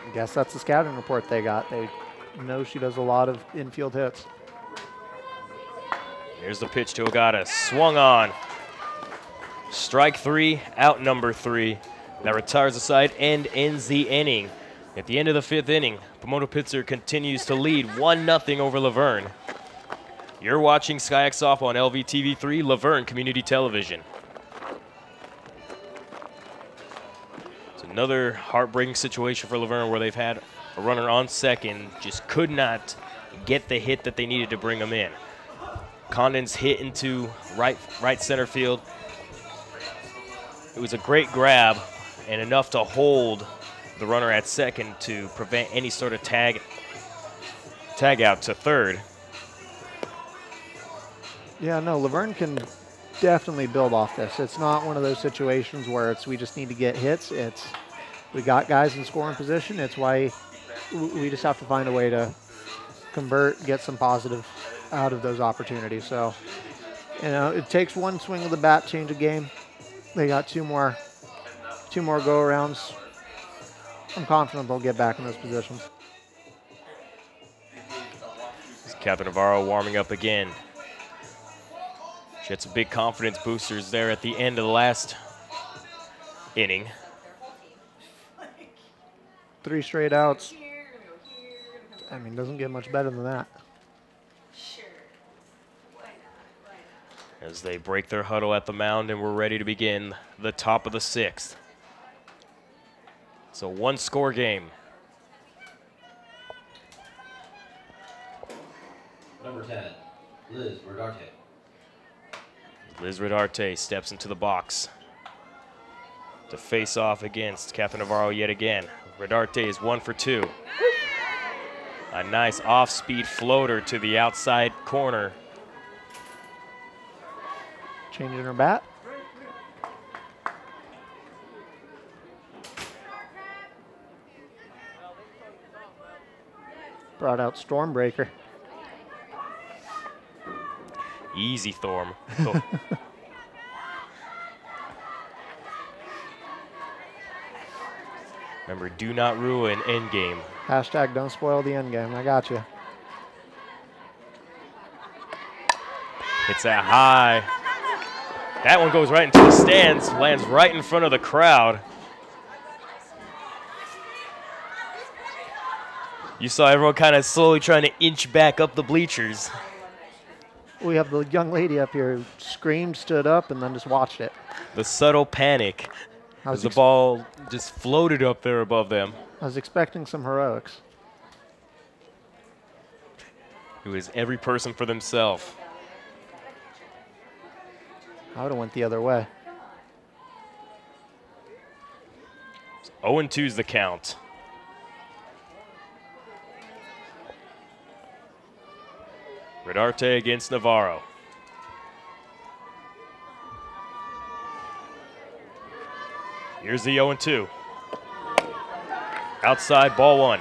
I guess that's the scouting report they got. They know she does a lot of infield hits. Here's the pitch to Ogata. Swung on. Strike 3, out number 3. That retires the side and ends the inning. At the end of the 5th inning, Pomona-Pitzer continues to lead 1-0 over Laverne. You're watching SkyX Softball on LVTV3, Laverne Community Television. It's another heartbreaking situation for Laverne where they've had a runner on second, just could not get the hit that they needed to bring them in. Condon's hit into right center field. It was a great grab and enough to hold the runner at second to prevent any sort of tag out to third. Yeah, no, Laverne can definitely build off this. It's not one of those situations where it's we just need to get hits. It's we got guys in scoring position. It's why we just have to find a way to convert, get some positive out of those opportunities. So, you know, it takes one swing of the bat, change a game. They got two more go-arounds. I'm confident they'll get back in those positions. Catherine Navarro warming up again. She had some big confidence boosters there at the end of the last inning. 3 straight outs. I mean, doesn't get much better than that. As they break their huddle at the mound and we're ready to begin the top of the 6th. It's a 1-score game. Number 10, Liz Rodarte. Liz Rodarte steps into the box to face off against Catherine Navarro yet again. Rodarte is 1 for 2. A nice off-speed floater to the outside corner. Changing her bat. Brought out Stormbreaker. Easy, Thorm. Remember, do not ruin endgame. Hashtag don't spoil the end game. I got you. Hits that high. That one goes right into the stands, lands right in front of the crowd. You saw everyone kind of slowly trying to inch back up the bleachers. We have the young lady up here who screamed, stood up, and then just watched it. The subtle panic. As the ball just floated up there above them. I was expecting some heroics. It was every person for themselves. I would have went the other way. 0-2 is the count. Redarte against Navarro. Here's the 0-2. Outside, ball one.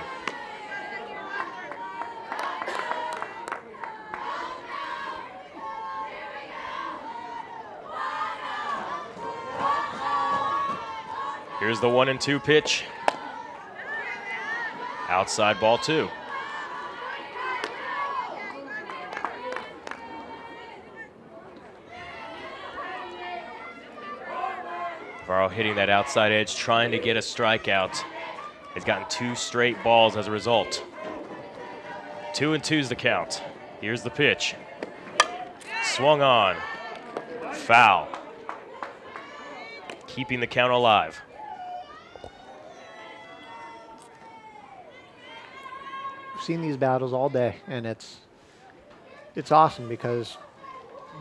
Here's the 1-2 pitch. Outside, ball two. Navarro hitting that outside edge, trying to get a strikeout. He's gotten 2 straight balls as a result. 2-2 is the count. Here's the pitch. Swung on. Foul. Keeping the count alive. I've seen these battles all day, and it's awesome because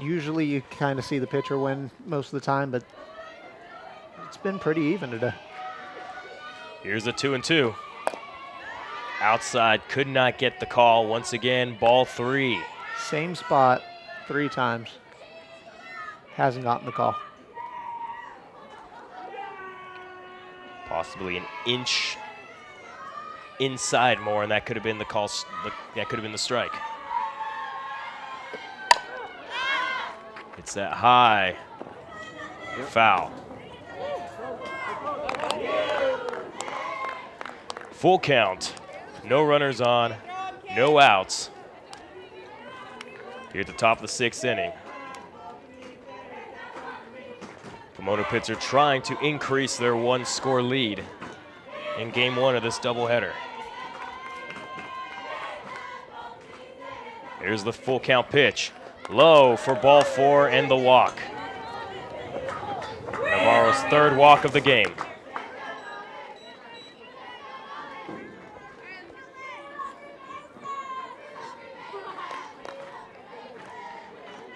usually you kind of see the pitcher win most of the time, but it's been pretty even today. Here's the 2-2. Outside, could not get the call. Once again, ball 3. Same spot 3 times. Hasn't gotten the call. Possibly an inch inside more, and that could have been the call. That could have been the strike. It's that high. Foul. Full count. No runners on, no outs. Here at the top of the 6th inning. Pomona-Pitzer trying to increase their 1-score lead in game 1 of this doubleheader. Here's the full count pitch. Low for ball 4 and the walk. Navarro's 3rd walk of the game.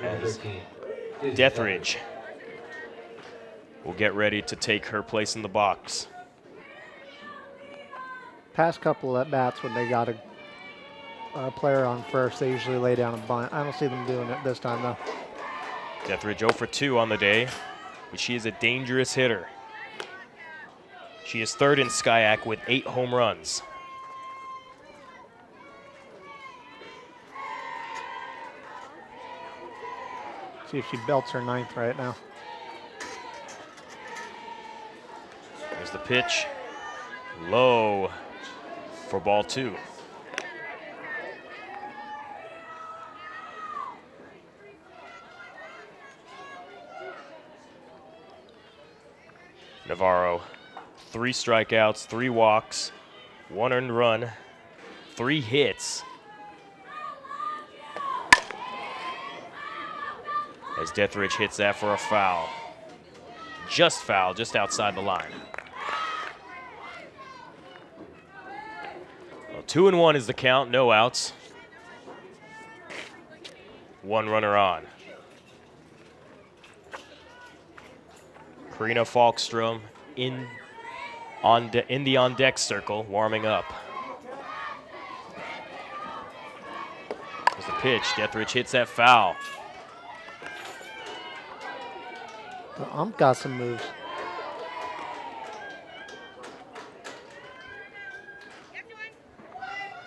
As Deathridge will get ready to take her place in the box. Past couple of at-bats when they got a player on first, they usually lay down a bunt. I don't see them doing it this time, though. Deathridge 0 for 2 on the day, but she is a dangerous hitter. She is 3rd in SCIAC with 8 home runs. See if she belts her 9th right now. There's the pitch. Low for ball 2. Navarro, 3 strikeouts, 3 walks, 1 earned run, 3 hits. As Deathridge hits that for a foul. Just foul, just outside the line. Well, 2-1 is the count, no outs. 1 runner on. Karina Falkstrom in the on-deck circle, warming up. There's the pitch. Deathridge hits that foul. The ump got some moves.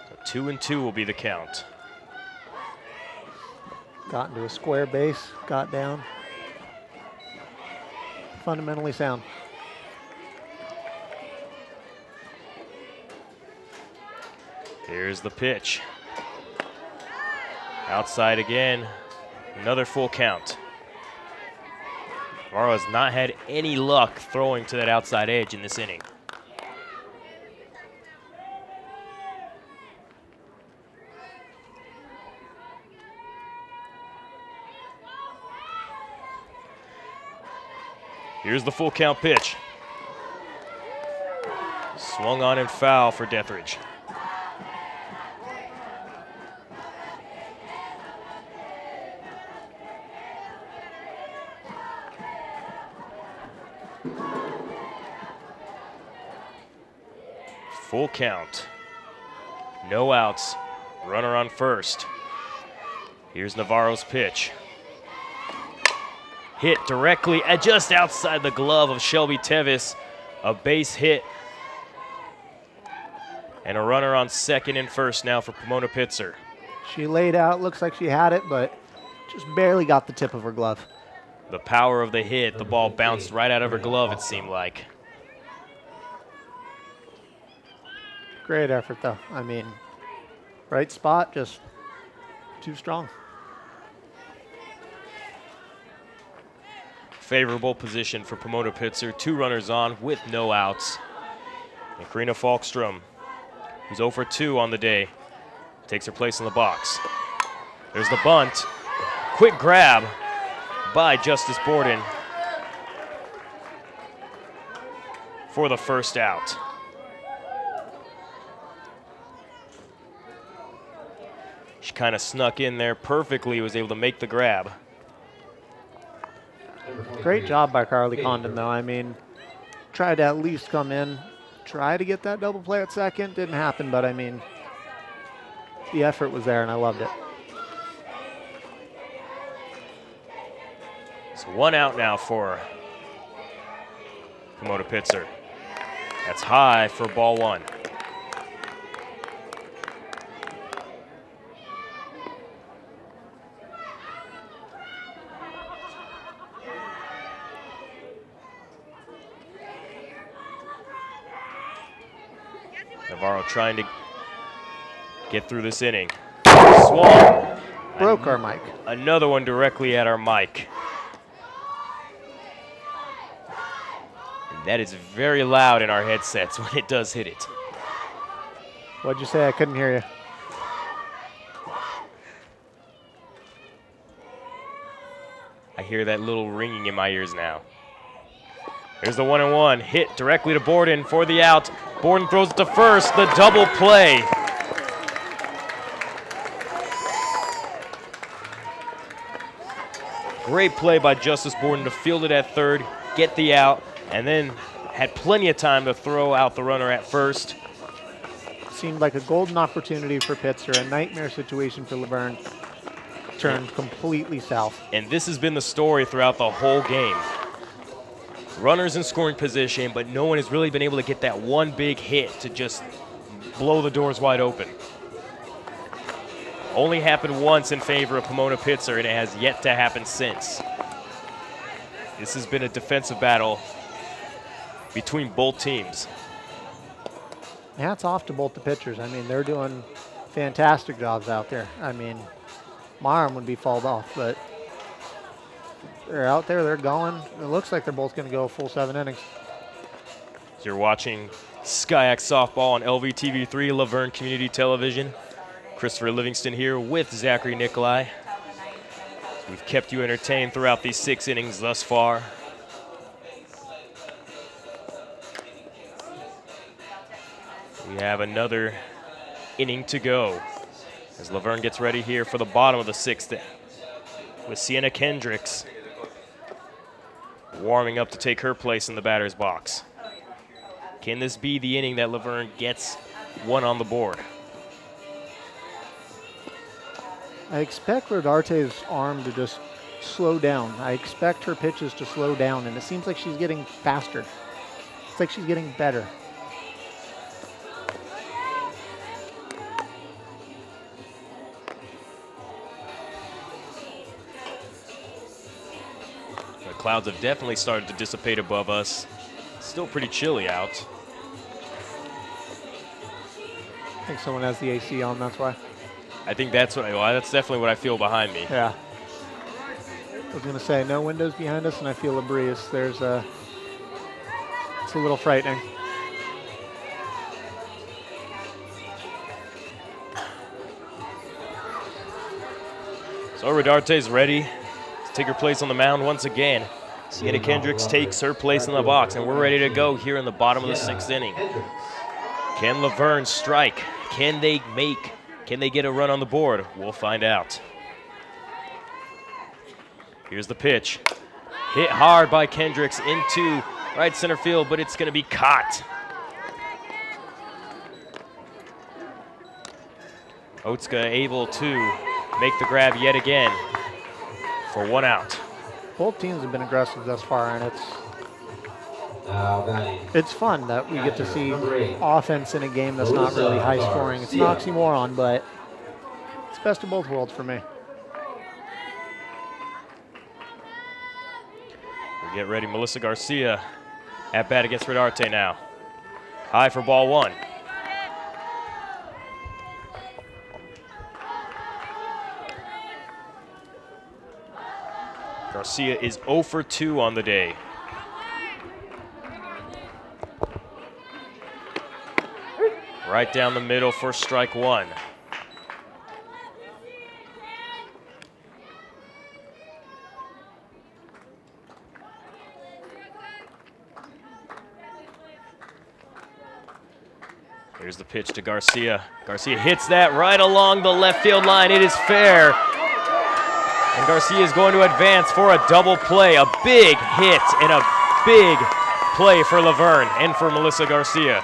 So 2-2 will be the count. Got into a square base, got down. Fundamentally sound. Here's the pitch. Outside again. Another full count. Navarro has not had any luck throwing to that outside edge in this inning. Here's the full count pitch. Swung on and foul for Deathridge. Full count. No outs. Runner on first. Here's Navarro's pitch. Hit directly at just outside the glove of Shelby Tevis. A base hit. And a runner on second and first now for Pomona-Pitzer. She laid out, looks like she had it, but just barely got the tip of her glove. The power of the hit, the ball bounced right out of her glove, it seemed like. Great effort, though. I mean, right spot, just too strong. Favorable position for Pomona-Pitzer. 2 runners on with no outs. And Karina Falkstrom, who's 0 for 2 on the day, takes her place in the box. There's the bunt. Quick grab by Justice Borden for the first out. She kind of snuck in there perfectly, was able to make the grab. Great job by Carly Condon, though. I mean, tried to at least come in, try to get that double play at second. Didn't happen, but I mean, the effort was there, and I loved it. So 1 out now for Pomona-Pitzer. That's high for ball 1. Navarro trying to get through this inning. Swung. Broke our mic. Another one directly at our mic. And that is very loud in our headsets when it does hit it. What'd you say? I couldn't hear you. I hear that little ringing in my ears now. There's the 1-1, hit directly to Borden for the out. Borden throws it to first, the double play. Great play by Justice Borden to field it at third, get the out, and then had plenty of time to throw out the runner at first. Seemed like a golden opportunity for Pitzer, a nightmare situation for Laverne. Turned completely south. And this has been the story throughout the whole game. Runners in scoring position, but no one has really been able to get that one big hit to just blow the doors wide open. Only happened once in favor of Pomona-Pitzer, and it has yet to happen since. This has been a defensive battle between both teams. Hats off to both the pitchers. I mean, they're doing fantastic jobs out there. I mean, my arm would be falled off, but they're out there, they're going. It looks like they're both going to go full 7 innings. So you're watching SkyX Softball on LVTV3, Laverne Community Television. Christopher Livingston here with Zachary Nikolai. We've kept you entertained throughout these 6 innings thus far. We have another inning to go as Laverne gets ready here for the bottom of the 6th with Sienna Kendricks warming up to take her place in the batter's box. Can this be the inning that Laverne gets 1 on the board? I expect Rodarte's arm to just slow down. I expect her pitches to slow down, and it seems like she's getting faster. It's like she's getting better. The clouds have definitely started to dissipate above us. Still pretty chilly out. I think someone has the AC on, that's why. I think that's that's definitely what I feel behind me. Yeah. I was going to say, no windows behind us, and I feel a breeze. It's a little frightening. So Rodarte's ready to take her place on the mound once again. Sienna Kendricks takes her place in the box, and we're ready to go here in the bottom of the 6th inning. Can Laverne strike? Can they get a run on the board? We'll find out. Here's the pitch. Hit hard by Kendricks into right center field, but it's going to be caught. Otska able to make the grab yet again for 1 out. Both teams have been aggressive thus far, and it's fun that we get to see offense in a game that's not really high scoring. It's an oxymoron, but it's best of both worlds for me. We get ready, Melissa Garcia at bat against Redarte now. High for ball 1. Garcia is 0 for 2 on the day. Right down the middle for strike 1. Here's the pitch to Garcia. Garcia hits that right along the left field line. It is fair. And Garcia is going to advance for a double play. A big hit and a big play for Laverne and for Melissa Garcia.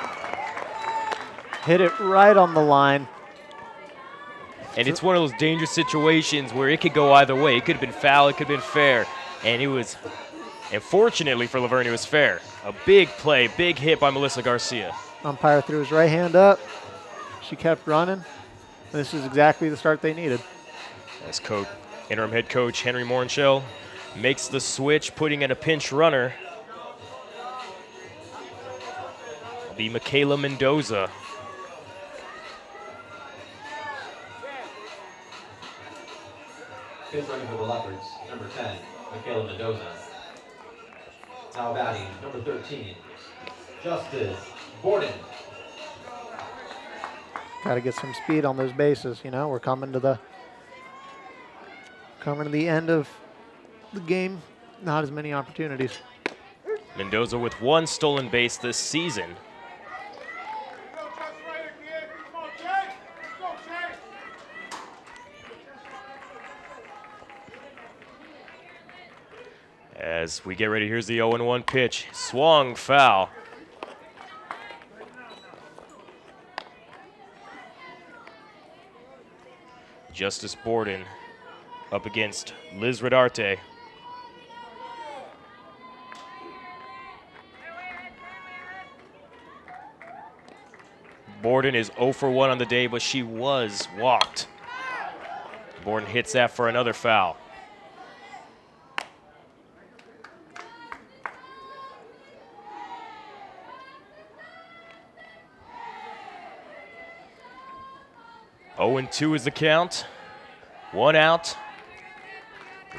Hit it right on the line. And it's one of those dangerous situations where it could go either way. It could have been foul, it could have been fair. And it was, and fortunately for Laverne, it was fair. A big play, big hit by Melissa Garcia. Umpire threw his right hand up. She kept running. This is exactly the start they needed. As interim head coach Henry Mornshell makes the switch, putting in a pinch runner. It'll be Michaela Mendoza. Fifth running for the Leopards, number 10, Michaela Mendoza. Now batting, number 13, Justice Borden. Got to get some speed on those bases. You know, we're coming to the end of the game. Not as many opportunities. Mendoza with 1 stolen base this season. As we get ready, here's the 0-1 pitch. Swung foul. Justice Borden up against Liz Redarte. Borden is 0 for 1 on the day, but she was walked. Borden hits that for another foul. Oh and 2 is the count. 1 out.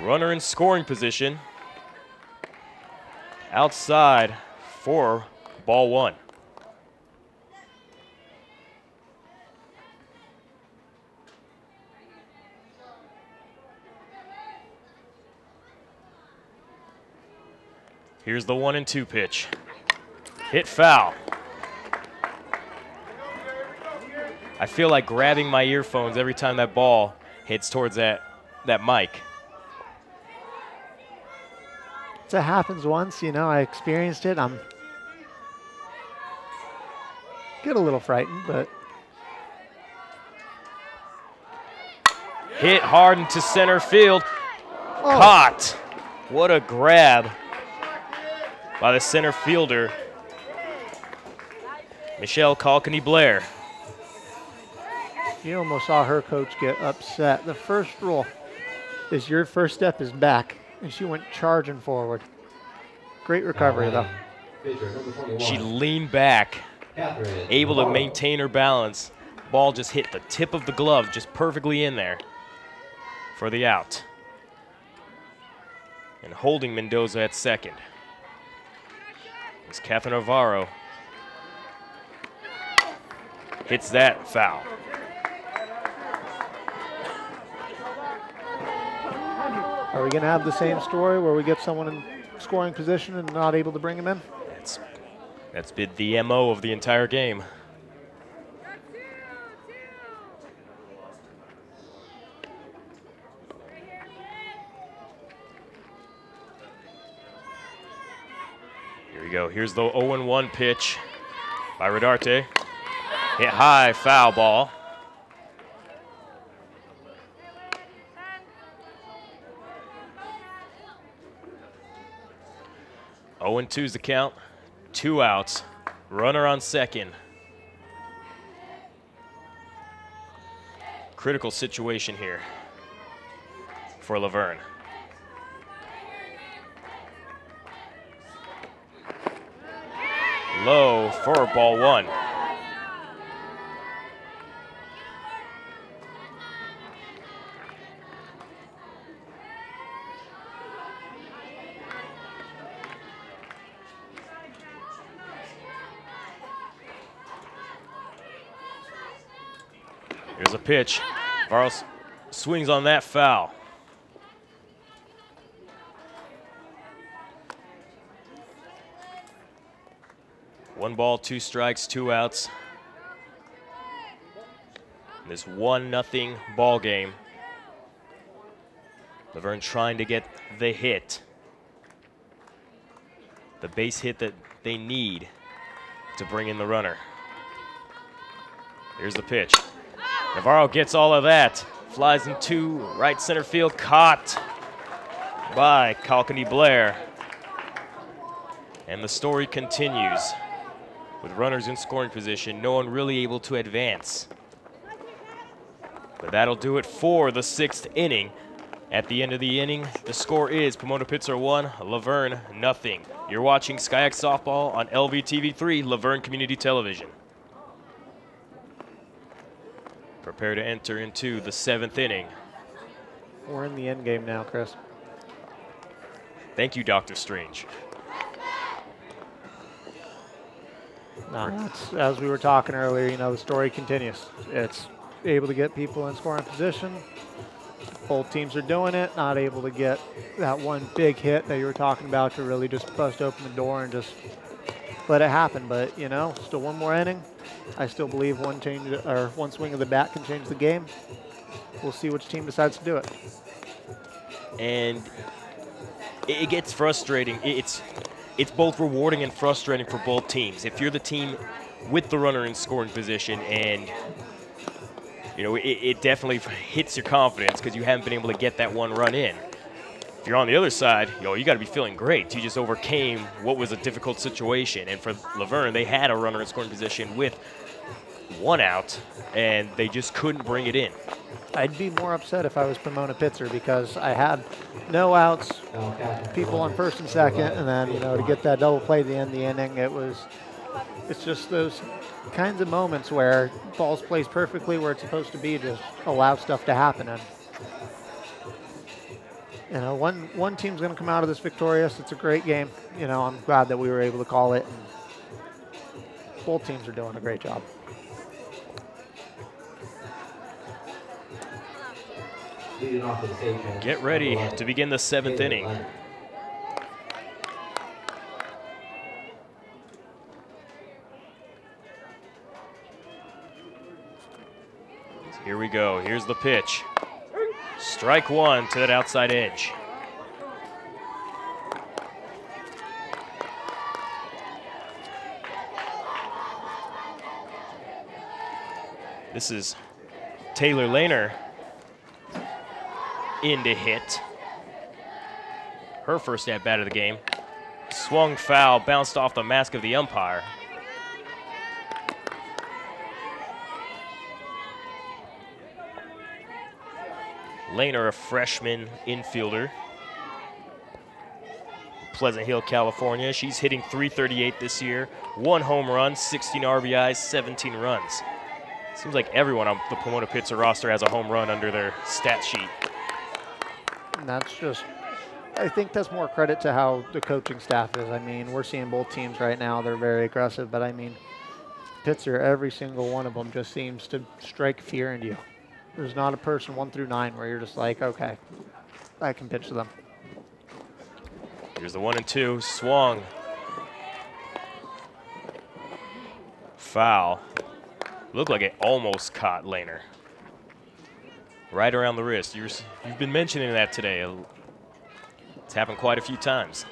Runner in scoring position. Outside for ball 1. Here's the 1-2 pitch. Hit foul. I feel like grabbing my earphones every time that ball hits towards that mic. It happens once, you know, I experienced it. I'm get a little frightened, but. Hit hard into center field. Oh. Caught. What a grab by the center fielder, Michelle Calkany-Blair. You almost saw her coach get upset. The first rule is your first step is back, and she went charging forward. Great recovery, though. She leaned back, able to maintain her balance. Ball just hit the tip of the glove, just perfectly in there for the out. And holding Mendoza at second is Catherine Navarro. Hits that foul. Are we going to have the same story where we get someone in scoring position and not able to bring him in? That's been the MO of the entire game. Here we go. Here's the 0-1 pitch by Rodarte. Hit high, foul ball. Oh and 2's the count. 2 outs. Runner on second. Critical situation here for Laverne. Low for ball 1. Here's a pitch. Varl swings on that, foul. One ball, 2 strikes, 2 outs. In this 1-0 ball game. Laverne trying to get the hit. The base hit that they need to bring in the runner. Here's the pitch. Navarro gets all of that. Flies into right center field, caught by Kalkany Blair. And the story continues. With runners in scoring position, no one really able to advance. But that'll do it for the 6th inning. At the end of the inning, the score is Pomona-Pitzer 1, Laverne 0. You're watching SkyX Softball on LVTV3, Laverne Community Television. Prepare to enter into the 7th inning. We're in the end game now, Chris. Thank you, Dr. Strange. No, as we were talking earlier, you know, the story continues. It's able to get people in scoring position. Both teams are doing it, not able to get that one big hit that you were talking about to really just bust open the door and just let it happen. But, you know, still one more inning. I still believe one swing of the bat can change the game. We'll see which team decides to do it. And it gets frustrating. It's both rewarding and frustrating for both teams. If you're the team with the runner in scoring position, and you know it definitely hits your confidence because you haven't been able to get that one run in. If you're on the other side, you got to be feeling great. You just overcame what was a difficult situation. And for Laverne, they had a runner in scoring position with 1 out, and they just couldn't bring it in. I'd be more upset if I was Pomona-Pitzer because I had no outs, people on first and second, and then, you know, to get that double play at the end of the inning, it's just those kinds of moments where ball's placed perfectly where it's supposed to be to allow stuff to happen. And, you know, one team's going to come out of this victorious. It's a great game. You know, I'm glad that we were able to call it. And both teams are doing a great job. Get ready to begin the 7th inning. Here we go. Here's the pitch. Strike 1 to that outside edge. This is Taylor Lehner in to hit. Her first at bat of the game. Swung foul, bounced off the mask of the umpire. Lehner, a freshman infielder. Pleasant Hill, California. She's hitting .338 this year. 1 home run, 16 RBIs, 17 runs. Seems like everyone on the Pomona-Pitzer roster has a home run under their stat sheet. And that's just, I think that's more credit to how the coaching staff is. I mean, we're seeing both teams right now. They're very aggressive, but I mean, Pitzer, every single one of them just seems to strike fear into you. There's not a person 1 through 9 where you're just like, okay, I can pitch to them. Here's the 1-2, swung. Foul. Looked like it almost caught Lehner. Right around the wrist. You've been mentioning that today. It's happened quite a few times.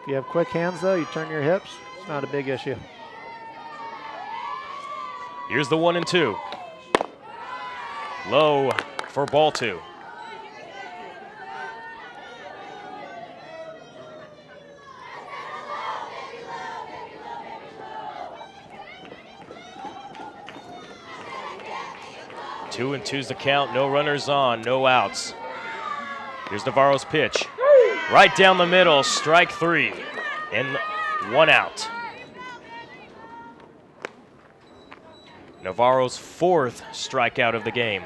If you have quick hands, though, you turn your hips, it's not a big issue. Here's the 1-2. Low for ball 2. Two and two's the count, no runners on, no outs. Here's Navarro's pitch. Right down the middle, strike 3, and 1 out. Navarro's 4th strikeout of the game.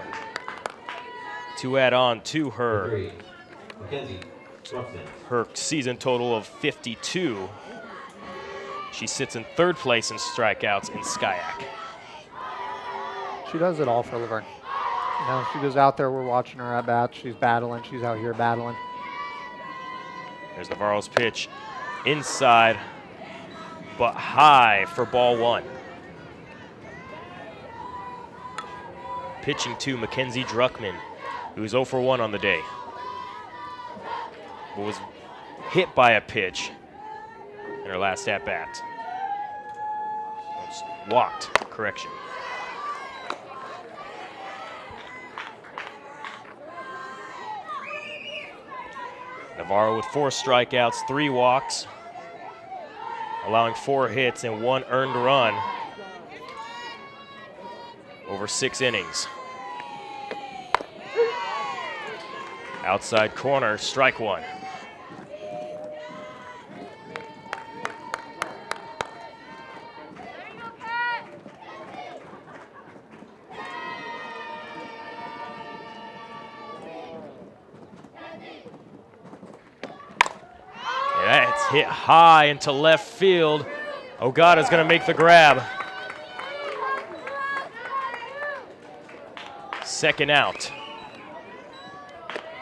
2 add on to her season total of 52. She sits in 3rd place in strikeouts in SCIAC. She does it all for Laverne. You know, she goes out there, we're watching her at bats, she's battling, she's out here battling. There's Navarro's pitch inside, but high for ball 1. Pitching to Mackenzie Druckman, who is 0 for 1 on the day. But was hit by a pitch in her last at-bat. Walked, correction. Navarro with 4 strikeouts, 3 walks, allowing 4 hits and 1 earned run over 6 innings. Outside corner, strike 1. That's hit high into left field. Ogata's going to make the grab. Second out.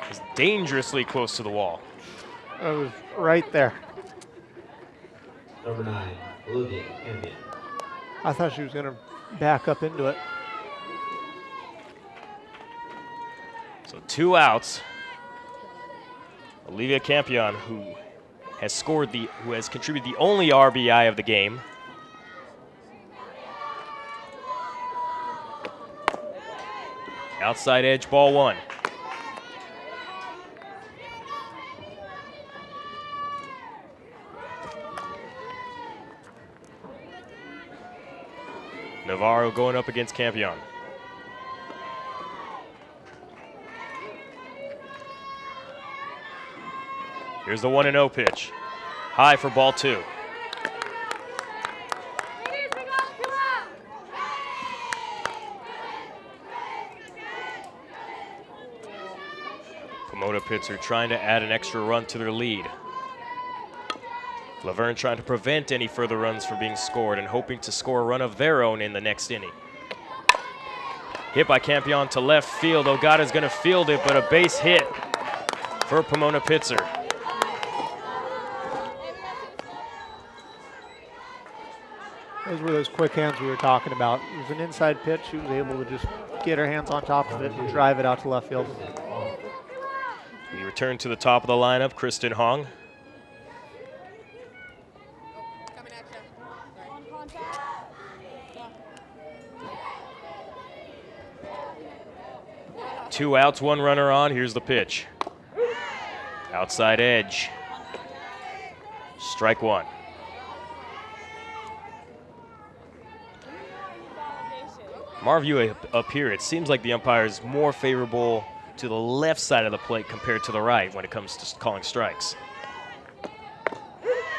It's dangerously close to the wall. It was right there. Number 9, Olivia Campion. I thought she was going to back up into it. So 2 outs. Olivia Campion, who has contributed the only RBI of the game. Outside edge, ball 1. Navarro going up against Campion. Here's the 1-0 pitch. High for ball 2. Pomona-Pitzer trying to add an extra run to their lead. Laverne trying to prevent any further runs from being scored and hoping to score a run of their own in the next inning. Hit by Campion to left field. Ogata's going to field it, but a base hit for Pomona-Pitzer. Those were those quick hands we were talking about. It was an inside pitch. She was able to just get her hands on top of it and drive it out to left field. We return to the top of the lineup, Kristen Hong. Two outs, 1 runner on. Here's the pitch. Outside edge. Strike 1. From our view up here, it seems like the umpire is more favorable to the left side of the plate compared to the right when it comes to calling strikes.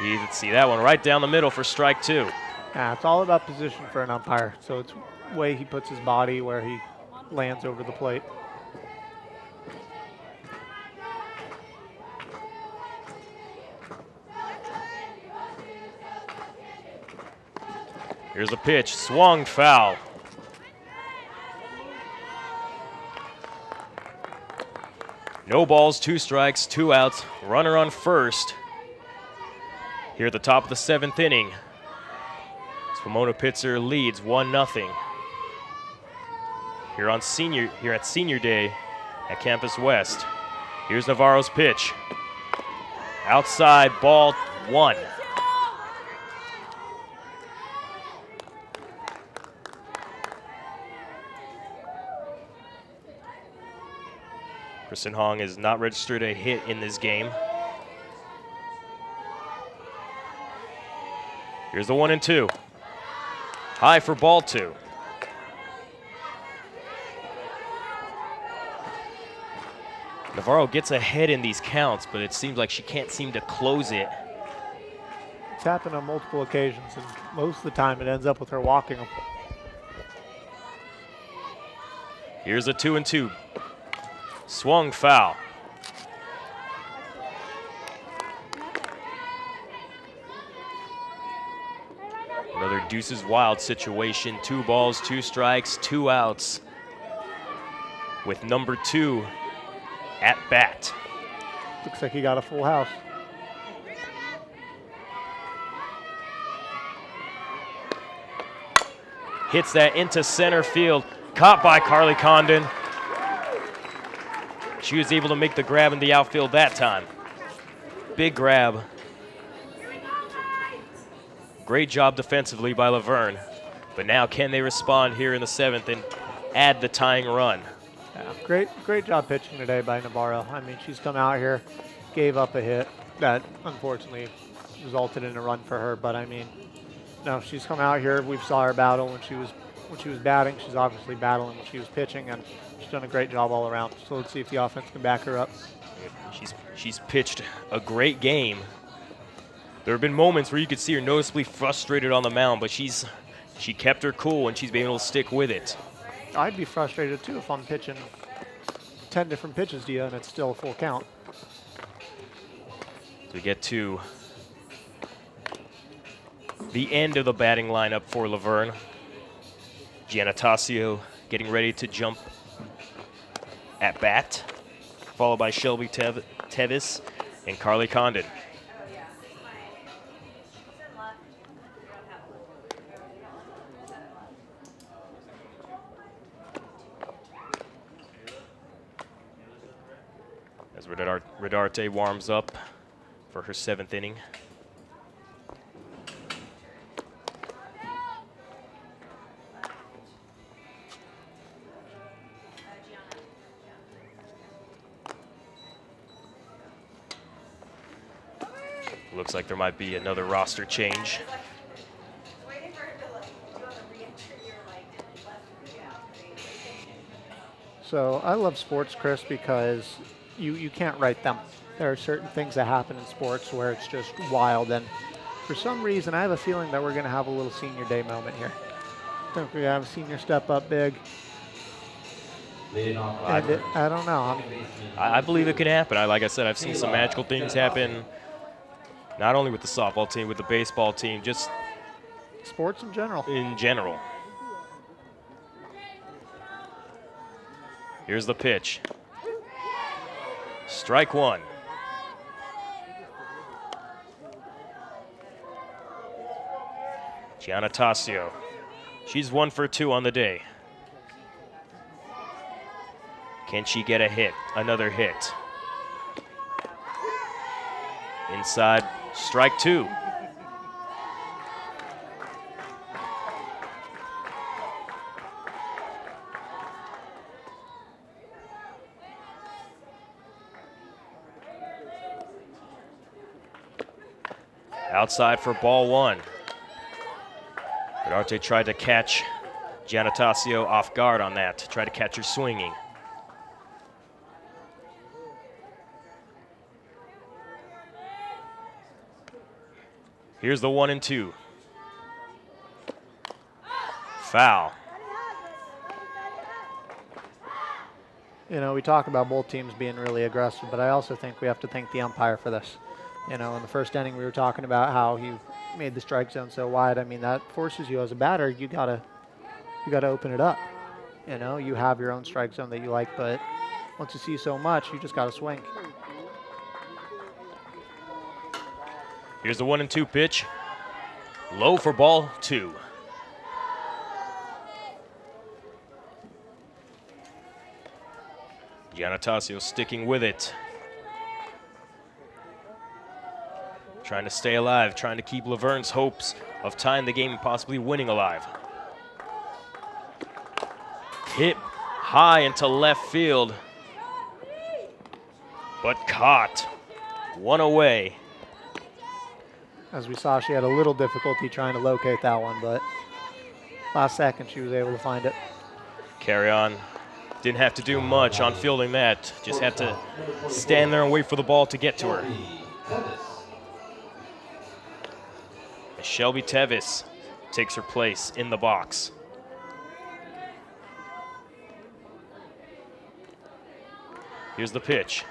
You can see that one right down the middle for strike 2. Yeah, it's all about position for an umpire. So it's the way he puts his body, where he lands over the plate. Here's a pitch, swung foul. No balls, 2 strikes, 2 outs, runner on first. Here at the top of the 7th inning, Pomona-Pitzer leads 1-0. Here at Senior Day at Campus West. Here's Navarro's pitch. Outside, ball 1. Kristen Hong has not registered a hit in this game. Here's the 1 and 2. High for ball 2. Navarro gets ahead in these counts, but it seems like she can't seem to close it. It's happened on multiple occasions, and most of the time it ends up with her walking them. Here's a 2 and 2. Swung foul. Another deuces wild situation. 2 balls, 2 strikes, 2 outs. With number 2 at bat. Looks like he got a full house. Hits that into center field. Caught by Carly Condon. She was able to make the grab in the outfield that time. Big grab. Great job defensively by Laverne. But now can they respond here in the 7th and add the tying run? Yeah, great job pitching today by Navarro. I mean, she's come out here, gave up a hit that unfortunately resulted in a run for her. But I mean, no, she's come out here. We saw her battle when she was batting. She's obviously battling when she was pitching, and she's done a great job all around. So let's see if the offense can back her up. She's pitched a great game. There have been moments where you could see her noticeably frustrated on the mound, but she kept her cool and she's been able to stick with it. I'd be frustrated too if I'm pitching 10 different pitches to you and it's still a full count. We get to the end of the batting lineup for Laverne. Giannatasio getting ready to jump at bat, followed by Shelby Tevis and Carly Condon. As Rodarte warms up for her 7th inning. Looks like there might be another roster change. So I love sports, Chris, because you can't write them. There are certain things that happen in sports where it's just wild, and for some reason I have a feeling that we're going to have a little senior day moment here. I think we're going to have a senior step up big. I don't know. I believe it could happen. Like I said, I've seen some magical things happen, not only with the softball team, with the baseball team, just sports in general. Here's the pitch. Strike 1. Giannatasio. She's 1 for 2 on the day. Can she get a hit? Another hit. Inside, strike 2. Outside for ball 1. Rodarte tried to catch Giannatasio off guard on that, to try to catch her swinging. Here's the 1 and 2. Foul. You know, we talk about both teams being really aggressive, but I also think we have to thank the umpire for this. You know, in the first inning, we were talking about how he made the strike zone so wide. I mean, that forces you as a batter, you gotta open it up. You know, you have your own strike zone that you like, but once you see so much, you just gotta swing. Here's the 1 and 2 pitch. Low for ball 2. Giannatasio sticking with it. trying to stay alive, trying to keep Laverne's hopes of tying the game and possibly winning alive. Hit high into left field, but caught. One away. As we saw, she had a little difficulty trying to locate that one, but last second she was able to find it. Carry on. Didn't have to do much on fielding that. Just had to stand there and wait for the ball to get to her. Shelby Tevis takes her place in the box. Here's the pitch.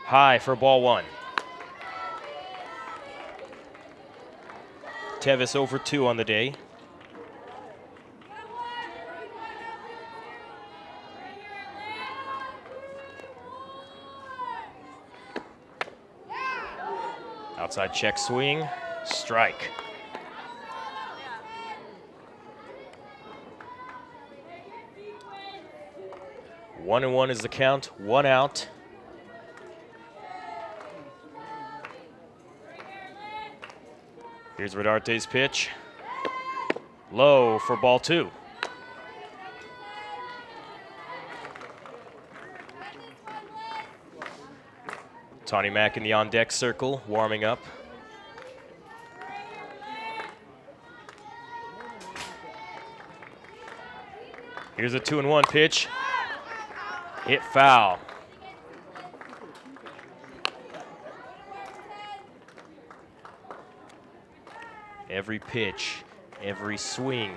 High for ball 1. Tevis over 2 on the day. Outside check swing, strike. One and one is the count, 1 out. Here's Rodarte's pitch. Low for ball 2. Tawny Mack in the on-deck circle, warming up. Here's a 2-1 pitch. Hit foul. Every pitch, every swing,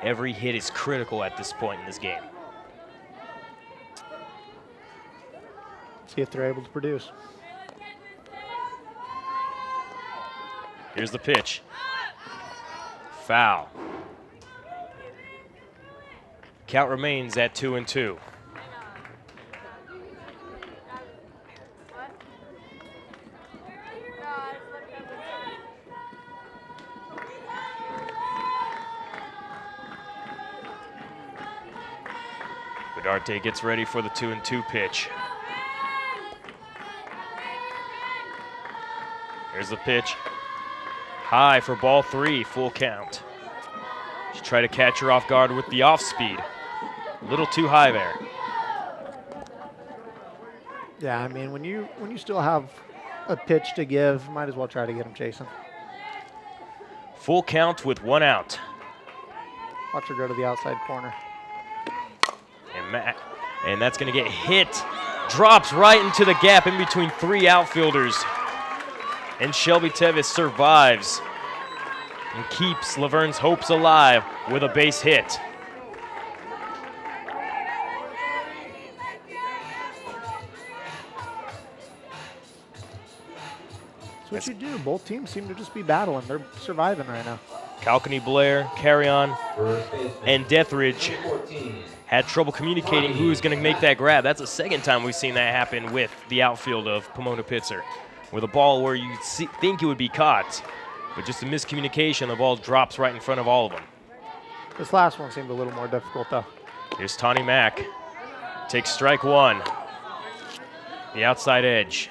every hit is critical at this point in this game. See if they're able to produce. Here's the pitch. Foul. Count remains at 2-2. Rodarte gets ready for the 2-2 pitch. Here's the pitch. High for ball 3, full count. She tried to catch her off guard with the off speed. A little too high there. Yeah, I mean, when you still have a pitch to give, might as well try to get him chasing. Full count with 1 out. Watch her go to the outside corner. And that's going to get hit. Drops right into the gap in between 3 outfielders. And Shelby Tevis survives and keeps Laverne's hopes alive with a base hit. That's what you do. Both teams seem to just be battling. They're surviving right now. Kalkany Blair, Carry On, and Deathridge had trouble communicating who was going to make that grab. That's the second time we've seen that happen with the outfield of Pomona-Pitzer. With a ball where you think it would be caught, but just a miscommunication, the ball drops right in front of all of them. This last one seemed a little more difficult, though. Here's Tawny Mack. Takes strike 1. The outside edge.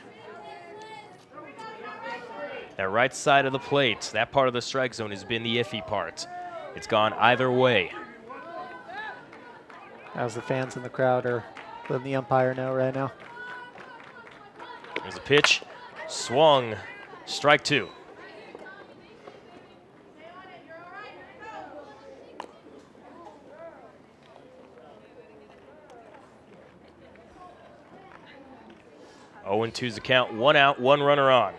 That right side of the plate, that part of the strike zone has been the iffy part. It's gone either way. As the fans in the crowd are letting the umpire know right now. There's a pitch. Swung. Strike 2. Oh, 0-2's the count. 1 out, 1 runner on.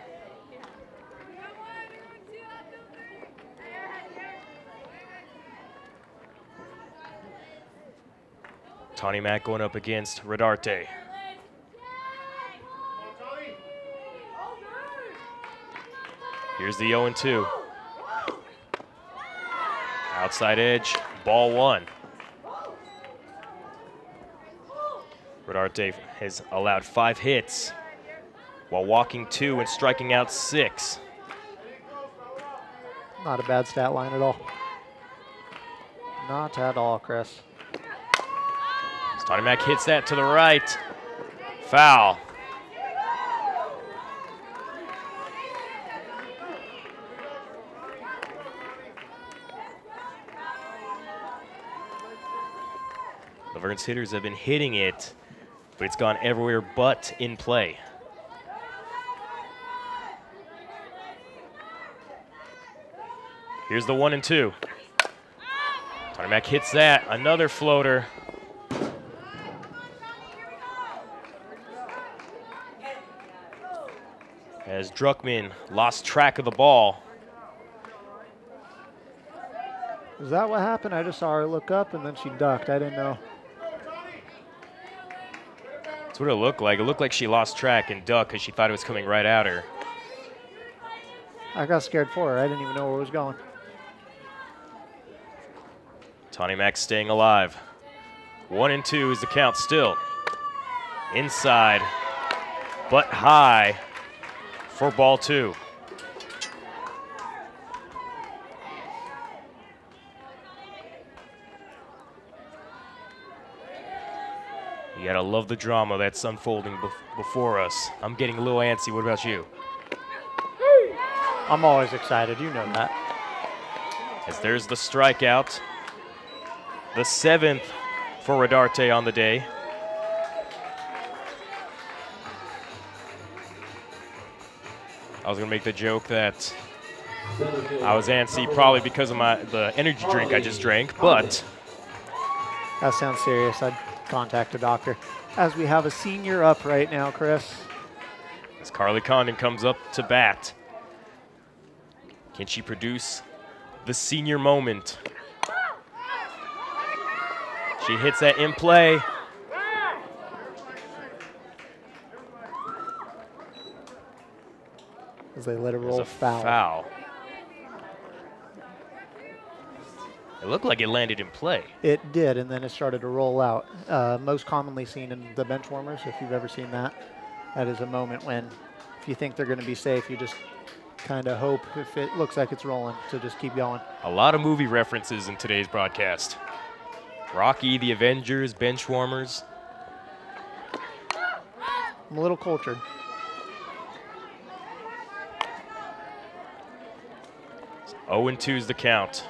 Tawny Mack going up against Rodarte. Here's the 0-2. Outside edge, ball 1. Rodarte has allowed 5 hits while walking 2 and striking out 6. Not a bad stat line at all. Not at all, Chris. Tawny Mack hits that to the right. Foul. Laverne's hitters have been hitting it, but it's gone everywhere but in play. Here's the 1-2. Tony Mack hits that. Another floater. As Druckmann lost track of the ball. Is that what happened? I just saw her look up and then she ducked. I didn't know. That's what it looked like. It looked like she lost track and ducked because she thought it was coming right at her. I got scared for her. I didn't even know where it was going. Tony Mack staying alive. 1-2 is the count still. Inside, but high for ball 2. You gotta love the drama that's unfolding before us. I'm getting a little antsy. What about you? I'm always excited. You know that. As there's the strikeout. The 7th for Rodarte on the day. I was going to make the joke that I was antsy probably because of the energy drink I just drank, but That sounds serious. I'd contact a doctor. As we have a senior up right now, Chris. as Carly Condon comes up to bat, can she produce the senior moment? She hits that in play. As they let it There's roll a foul. It looked like it landed in play. It did, and then it started to roll out. Most commonly seen in the bench warmers, if you've ever seen that. That is a moment when, if you think they're going to be safe, you just kind of hope, if it looks like it's rolling, to just keep going. A lot of movie references in today's broadcast. Rocky, The Avengers, bench warmers. I'm a little cultured. It's 0-2 is the count.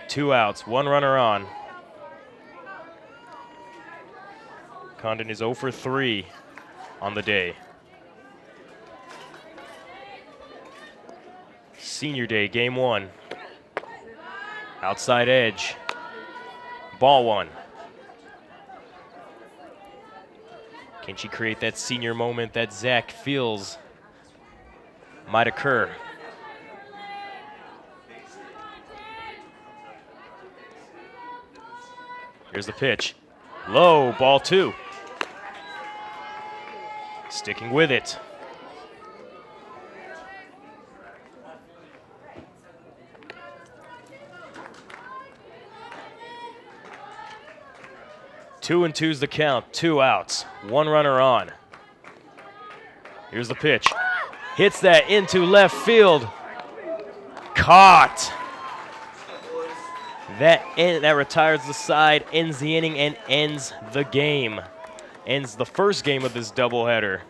2 outs, 1 runner on. Condon is 0 for 3 on the day. Senior day, game 1. Outside edge. Ball 1. Can she create that senior moment that Zach feels might occur? Here's the pitch. Low, ball 2. Sticking with it. Two and two's the count, 2 outs, 1 runner on. Here's the pitch. Hits that into left field. Caught. That retires the side, ends the inning, and ends the game. Ends the first game of this doubleheader.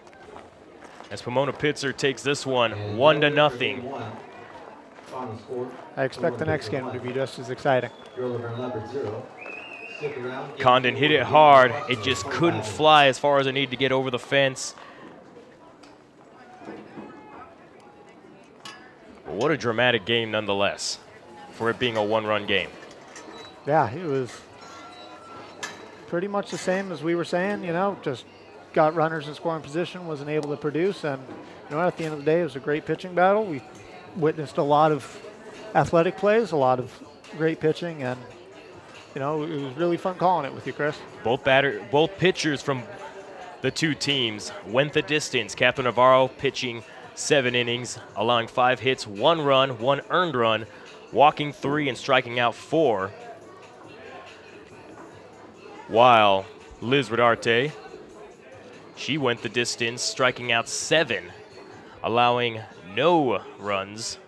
As Pomona-Pitzer takes this one 1-0. I expect the next game to be just as exciting. Condon hit it hard. It just couldn't fly as far as it needed to get over the fence. But what a dramatic game nonetheless for it being a 1-run game. Yeah, it was pretty much the same as we were saying, you know, just got runners in scoring position, wasn't able to produce, and you know, at the end of the day, it was a great pitching battle. We witnessed a lot of athletic plays, a lot of great pitching, and you know, it was really fun calling it with you, Chris. Both pitchers from the two teams went the distance. Captain Navarro pitching 7 innings, allowing 5 hits, 1 run, 1 earned run, walking 3 and striking out 4. While Liz Rodarte, she went the distance, striking out 7, allowing no runs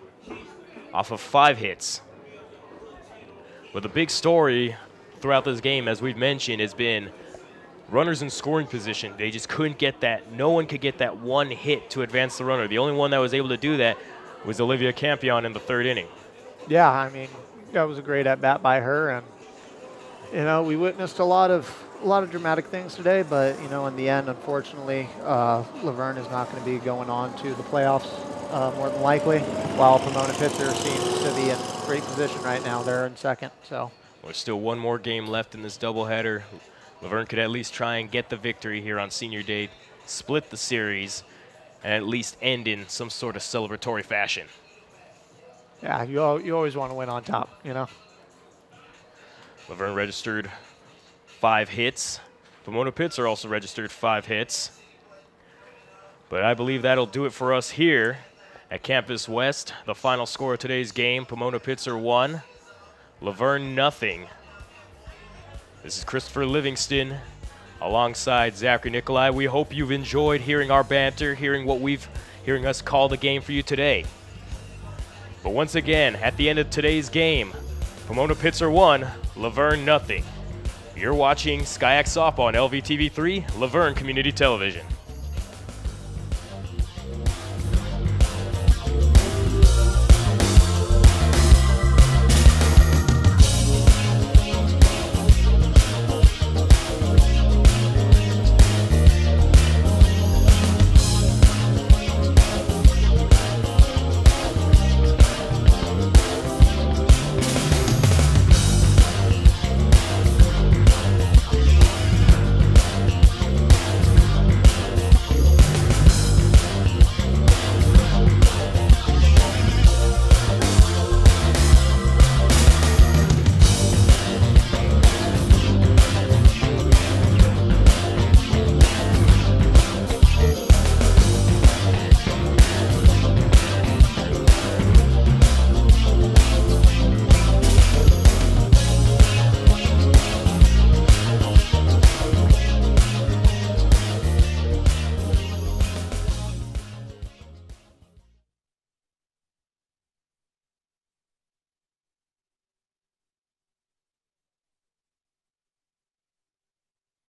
off of 5 hits. But the big story throughout this game, as we've mentioned, has been runners in scoring position. They just couldn't get that. No one could get that 1 hit to advance the runner. The only one that was able to do that was Olivia Campion in the 3rd inning. Yeah, I mean, that was a great at-bat by her, and You know, we witnessed a lot of dramatic things today, but you know, in the end, unfortunately, Laverne is not going to be going on to the playoffs more than likely. While Pomona-Pitzer seems to be in great position right now, they're in second. So there's still one more game left in this doubleheader. Laverne could at least try and get the victory here on senior day, split the series, and at least end in some sort of celebratory fashion. yeah, you always want to win on top, you know. Laverne registered 5 hits. Pomona-Pitzer also registered 5 hits. But I believe that'll do it for us here at Campus West. The final score of today's game, Pomona-Pitzer 1, Laverne nothing. This is Christopher Livingston alongside Zachary Nikolai. We hope you've enjoyed hearing our banter, hearing us call the game for you today. But once again, at the end of today's game, Pomona-Pitzer 1, Laverne nothing. You're watching SkyX Softball on LVTV3, Laverne Community Television.